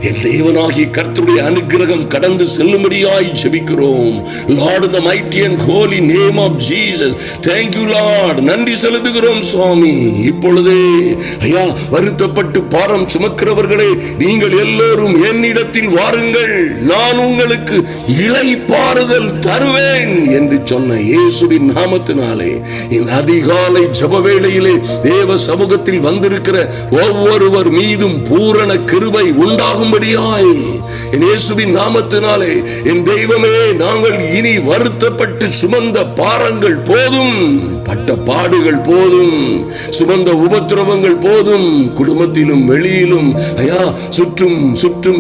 என் தேவனாகிய கர்த்தருடைய அனுக்கிரகம் கடந்து செல்லும்படியாய் ஜெபிக்கிறோம். Lord, in the mighty and holy name of Jesus, thank you Lord, நன்றி செலுத்துகிறோம் சுவாமி. இப்பொழுதே ஐயா, வருத்தப்பட்டு பாரம் சுமக்கிறவர்களே, நீங்கள் எல்லோரும் என்னிடத்தில் வாருங்கள், நான் உங்களுக்கு இளைப்பாறுதல் தருவேன் என்று சொன்ன இயேசுவின் நாமத்தினாலே இந்த அதிகாலை ஜெப வேளையிலே தேவ சமூகத்தில் வந்திருக்கிற ஒவ்வொருவர் மீதும் பூரண கிருபை உண்டாகும்படியாய் என் இயேசுவின் நாமத்தினாலே என் தெய்வமே, நாங்கள் இனி வருத்தப்பட்டு சுமந்த பாரங்கள் போதும், பட்ட பாடுகள் போதும், சுமந்த உபத்திரவங்கள் போதும், குடும்பத்திலும் வெளியிலும் ஐயா சுற்றும்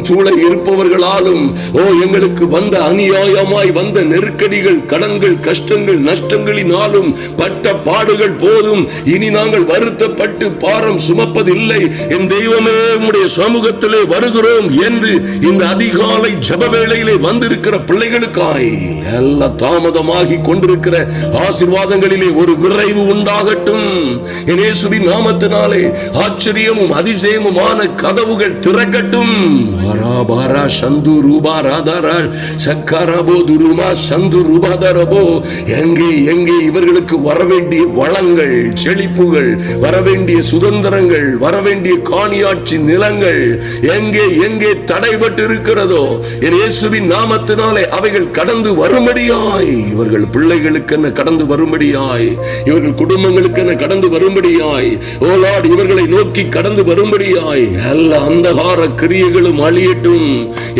சூழ இருப்பவர்களாலும் ஓ எங்களுக்கு வந்த அநியாயமாய் வந்த நெருக்கடிகள், கடன்கள், கஷ்டங்கள், நஷ்டங்களினாலும் பட்ட பாடுகள் போதும், இனி நாங்கள் வருத்தப்பட்டு பாரம் சுமப்பதில்லை, என் தெய்வமே உம்முடைய சமூகத்திலே வருகிறோம் என்று இந்த அதிகாலை ஜெப வேளையிலே வந்திருக்கிற பிள்ளைகளுக்காய் எல்லா தாமதமாகி கொண்டிருக்கிற ஆசீர்வாதங்களிலே ஒரு விரைவு உண்டாகட்டும். இயேசுவின் நாமத்தினாலே ஆச்சரியமும் அதிசயமுமான கதவுகள் திறக்கட்டும். பாரா சந்து ரூபா ராதாரா சக்கரபோ துருமா சந்து ரூபாதரபோ, எங்கே இவர்களுக்கு வரவேண்டிய வளங்கள், செழிப்புகள், வரவேண்டிய சுதந்திரங்கள், வரவேண்டிய காணியாட்சி நிலங்கள் எங்கே தடைபட்டு இருக்கிறதோ என் இயேசுவின் நாமத்தினாலே அவைகள் கடந்து வரும்படியாய், இவர்கள் பிள்ளைகளுக்கு கடந்து வரும்படியாய், இவர்கள் குடும்பங்களுக்கு கடந்து வரும்படியாய், ஓ லார்ட் இவர்களை நோக்கி கடந்து வரும்படியாய் எல்லா அந்தகார கிரியைகளும் அழியட்டும்.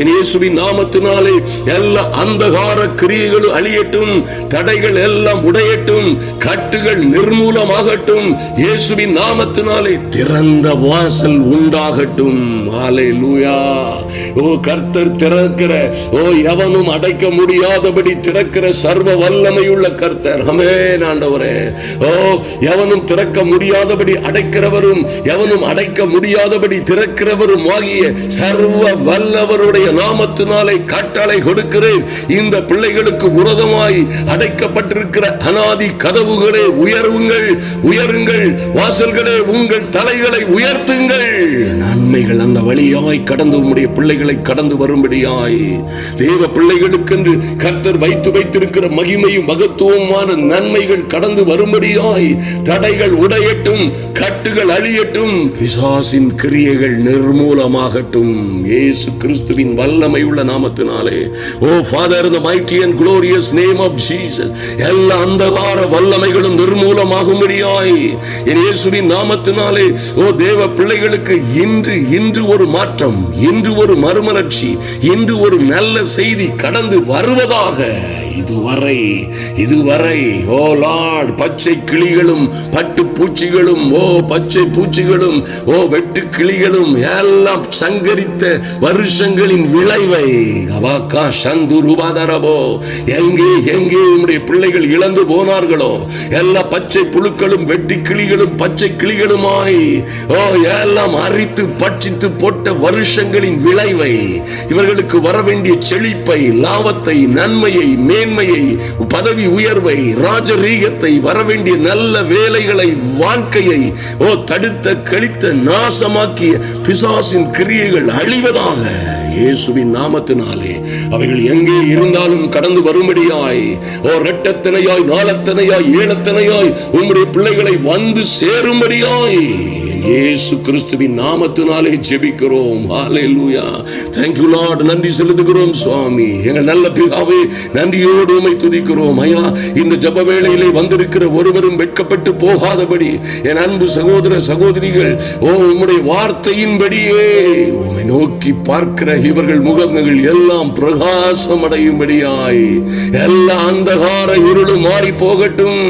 என் இயேசுவின் நாமத்தினாலே எல்லா அந்தகார கிரியைகளும் அழியட்டும், தடைகள் எல்லாம் உடையட்டும், கட்டுகள் நிர்மூலமாகட்டும். இயேசுவின் நாமத்தினாலே திறந்த வாசல் உண்டாகட்டும். ஹல்லேலூயா. ஓ கர்த்தர் திறக்கிற, ஓ எவனும் அடைக்க முடியாதபடி திறக்கிற சர்வ வல்லமையுள்ள கர்த்தர். ஆமென் ஆண்டவரே. ஓ எவனும் திறக்க முடியாதபடி அடைக்கிறவரும் எவனும் அடைக்க முடியாதபடி திறக்கிறவரும் ஆகிய சர்வ வல்லவருடைய நாமத்தினாலே கட்டளை கொடுக்கிறேன். இந்த பிள்ளைகளுக்கு விரோதமாய் அடைக்கப்பட்டிருக்கிற அநாதி கதவுகளே உயருங்கள், வாசல்களே உங்கள் தலைகளை உயர்த்துங்கள். நன்மைகள் அந்த வழியாய் கடந்து உம்முடைய பிள்ளைகளை கடந்து வரும்படியாய் தேவ பிள்ளைகளுக்கென்று கர்த்தர் வைத்திருக்கிற மகிமையும் மகத்துவமான நன்மைகள் கடந்து வரும்படியாய் தடைகள் உடையட்டும், கட்டுகள் அழியட்டும், பிசாசின் கிரியைகள் நிர்மூலமாகட்டும். இயேசு கிறிஸ்துவின் வல்லமை உள்ள நாமத்தினாலே ஓ father, the mighty and glorious name of Jesus, எல்லா அந்தகார வல்லமைகளும் நிர்மூலமாகும்படியாய் என் இயேசுவின் நாமத்தினாலே ஓ தேவ பிள்ளைகளுக்கு இன்று ஒரு மாற்றம், இன்று ஒரு மறுமலர்ச்சி, இன்று ஒரு நல்ல செய்தி கடந்து வருவதாக. இதுவரை ஓ லார்ட் பச்சை கிளிகளும் பட்டு பூச்சிகளும் ஓ பச்சை பூச்சிகளும் ஓ வெட்டு கிளிகளும் எல்லாம் சங்கரித்த வருஷங்களின் விளைவை அவாக்கா சந்து ரூபாதரபோ எங்கே உம்முடைய பிள்ளைகள் இழந்து போனார்களோ எல்லா பச்சை புழுக்களும் வெட்டி கிளிகளும் பச்சை கிளிகளுமாய் ஓ எல்லாம் அரித்து பட்சித்து போட்ட வருஷங்களின் விளைவை, இவர்களுக்கு வரவேண்டிய செழிப்பை, லாபத்தை, நன்மையை, மேன்மையை, பதவி உயர்வை, ராஜரீகத்தை, வரவேண்டிய நல்ல வேலைகளை, வாழ்க்கையை ஓ தடுத்த கழித்த நாசமாக்கிய பிசாசின் கிரியைகள் அழிவதாக இயேசுவின் நாமத்தினாலே அவைகள் எங்கே இருந்தாலும் கடந்து வரும்படியாய், இரட்டத்தனையாய், நாலத்தனையாய், ஏழத்தனையாய் உம்முடைய பிள்ளைகளை வந்து சேரும்படியாய் இயேசு கிறிஸ்துவின் நாமத்தினாலே ஜெபிக்கிறோம். ஹல்லேலூயா. Thank you Lord. நன்றி செலுத்துகிறோம் சுவாமி. எங்கள் நல்ல பிதாவே, நன்றியோடு உம்மை துதிக்கிறோம். ஐயா, இந்த ஜெப வேளையிலே வந்திருக்கிற ஒருவரும் வெட்கப்பட்டு போகாதபடி என் அன்பு சகோதர சகோதரிகள் உம்முடைய வார்த்தையின்படியே உம்மை நோக்கி பார்க்கிற இவர்கள் முகங்கள் எல்லாம் பிரகாசம் அடையும்படியாய் எல்லா அந்தகார இருளும் மாறி போகட்டும்.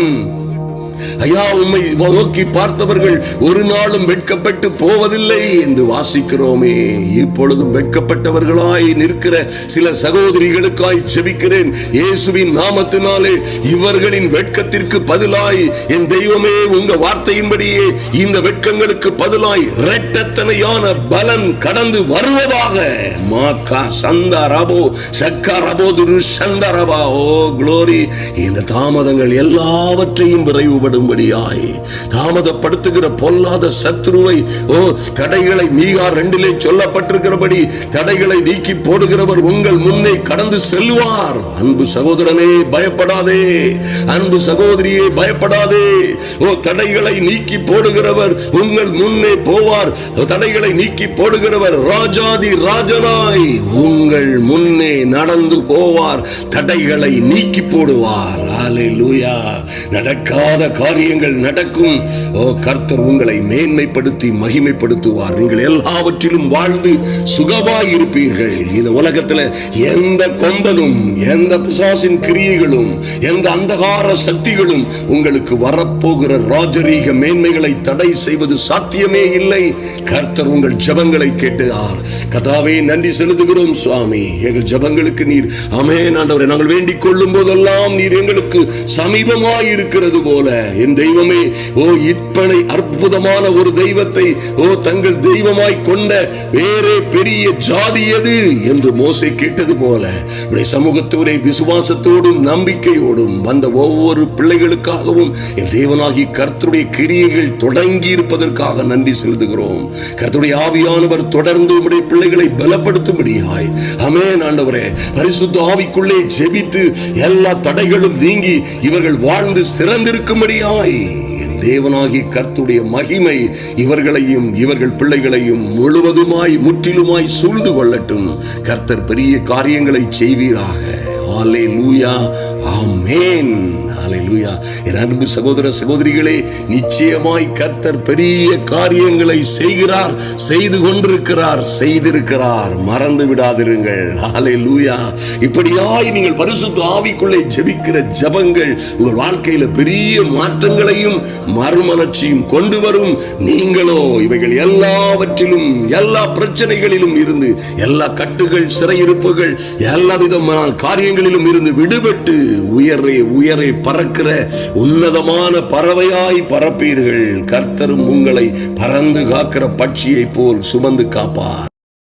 ஐயா, உம்மை நோக்கி பார்த்தவர்கள் ஒரு நாளும் வெட்கப்பட்டு போவதில்லை என்று வாசிக்கிறோமே. இப்பொழுதும் வெட்கப்பட்டவர்களாய் நிற்கிற சில சகோதரிகளுக்காய் ஜெபிக்கிறேன் இயேசுவின் நாமத்தினாலே. இவர்களின் வெட்கத்திற்கு பதிலாய் என் தெய்வமே உங்க வார்த்தையின்படியே இந்த வெட்கங்களுக்கு பதிலாய் இரட்டத்தனையான பலன் கடந்து வருவதாக. மாகா சந்தரபோ சக்கரபோதுரு சந்தரபா. Oh glory. இந்த தாமதங்கள் எல்லாவற்றையும் விரைவுபடும்படியாய், தாமதப்படுத்துகிற பொல்லாத சத்துருவை, தடைகளை மீகா 2 சொல்லப்பட்டிருக்கிறபடி தடைகளை நீக்கி போடுகிறவர் உங்கள் முன்னே கடந்து செல்வார். அன்பு சகோதரனே பயப்படாதே, அன்பு சகோதரியே பயப்படாதே. தடைகளை நீக்கி போடுகிறவர் உங்கள் முன்னே போவார். தடைகளை நீக்கி போடுகிறவர் ராஜாதி ராஜனாய் உங்கள் முன்னே நடந்து போவார். தடைகளை நீக்கி போடுவார். ஹல்லேலூயா. நடக்காத காரியங்கள் நடக்கும். கர்த்தர் உங்களை மேன்மைப்படுத்தி மகிமைப்படுத்துவார். நீங்கள் எல்லாவற்றிலும் வாழ்ந்து சுகமாய் இருப்பீர்கள். இந்த உலகத்தில் எந்த கொம்பனும், எந்த பிசாசின் கிரியைகளும், எந்த அந்தகார சக்திகளும் உங்களுக்கு வரப்போகிற ராஜரீக மேன்மைகளை தடை செய்வது சாத்தியமே இல்லை. கர்த்தர் உங்கள் ஜெபங்களை கேட்டார். கர்த்தாவே, நன்றி செலுத்துகிறோம் சுவாமி. எங்கள் ஜெபங்களுக்கு நீர் ஆமென் ஆண்டவரே, நாங்கள் வேண்டிக் கொள்ளும் போதெல்லாம் நீர் எங்களுக்கு சமீபமாய் இருக்கிறது போல என் தெய்வமே, இத்தனை அற்புதமான ஒரு தெய்வத்தை தங்கள் தெய்வமாய் கொண்ட வேறே பெரிய ஜாதி எது என்று மோசே கேட்டது போல உடைய சமூகத்தோரே விசுவாசத்தோடும் நம்பிக்கையோடும் வந்த ஒவ்வொரு பிள்ளைகளுக்காகவும் என் தேவனாகி கர்த்தருடைய கிரியைகள் தொடங்கி இருப்பதற்காக நன்றி செலுத்துகிறோம். கர்த்தருடைய ஆவியானவர் தொடர்ந்து உடைய பிள்ளைகளை பலப்படுத்தும்படியாய் ஆமென் ஆண்டவரே, பரிசுத்த ஆவிக்குள்ளே ஜெபித்து எல்லா தடைகளும் நீங்கி இவர்கள் வாழ்ந்து சிறந்திருக்கும்படியாய் என் தேவனாகி கர்த்தருடைய மகிமை இவர்களையும் இவர்கள் பிள்ளைகளையும் முழுவதுமாய் முற்றிலுமாய் சூழ்ந்து கொள்ளட்டும். கர்த்தர் பெரிய காரியங்களை செய்வீராக. ஹல்லேலூயா. ஆமென். ஹல்லேலூயா. என் அன்பு சகோதர சகோதரிகளே, நிச்சயமாய் கர்த்தர் பெரிய காரியங்களை செய்கிறார், செய்து கொண்டிருக்கிறார், செய்திருக்கிறார். மறந்து விடாதிருங்கள். ஹல்லேலூயா. இப்படியாய் நீங்கள் பரிசுத்த ஆவிக்குள்ளே ஜெபிக்கிற ஜெபங்கள் உங்கள் வாழ்க்கையில பெரிய மாற்றங்களையும் மறுமலர்ச்சியும் கொண்டு வரும். நீங்களோ இவைகள் எல்லாவற்றிலும், எல்லா பிரச்சனைகளிலும் இருந்து, எல்லா கட்டுகள், சிறையிருப்புகள், எல்லா விதமான காரியங்களிலும் இருந்து விடுபட்டு உயரே உயரே பறக்கிற உன்னதமான பறவையாய் பறப்பீர்கள். கர்த்தரும் உங்களை பறந்து காக்கிற பட்சியை போல் சுமந்து காப்பார்.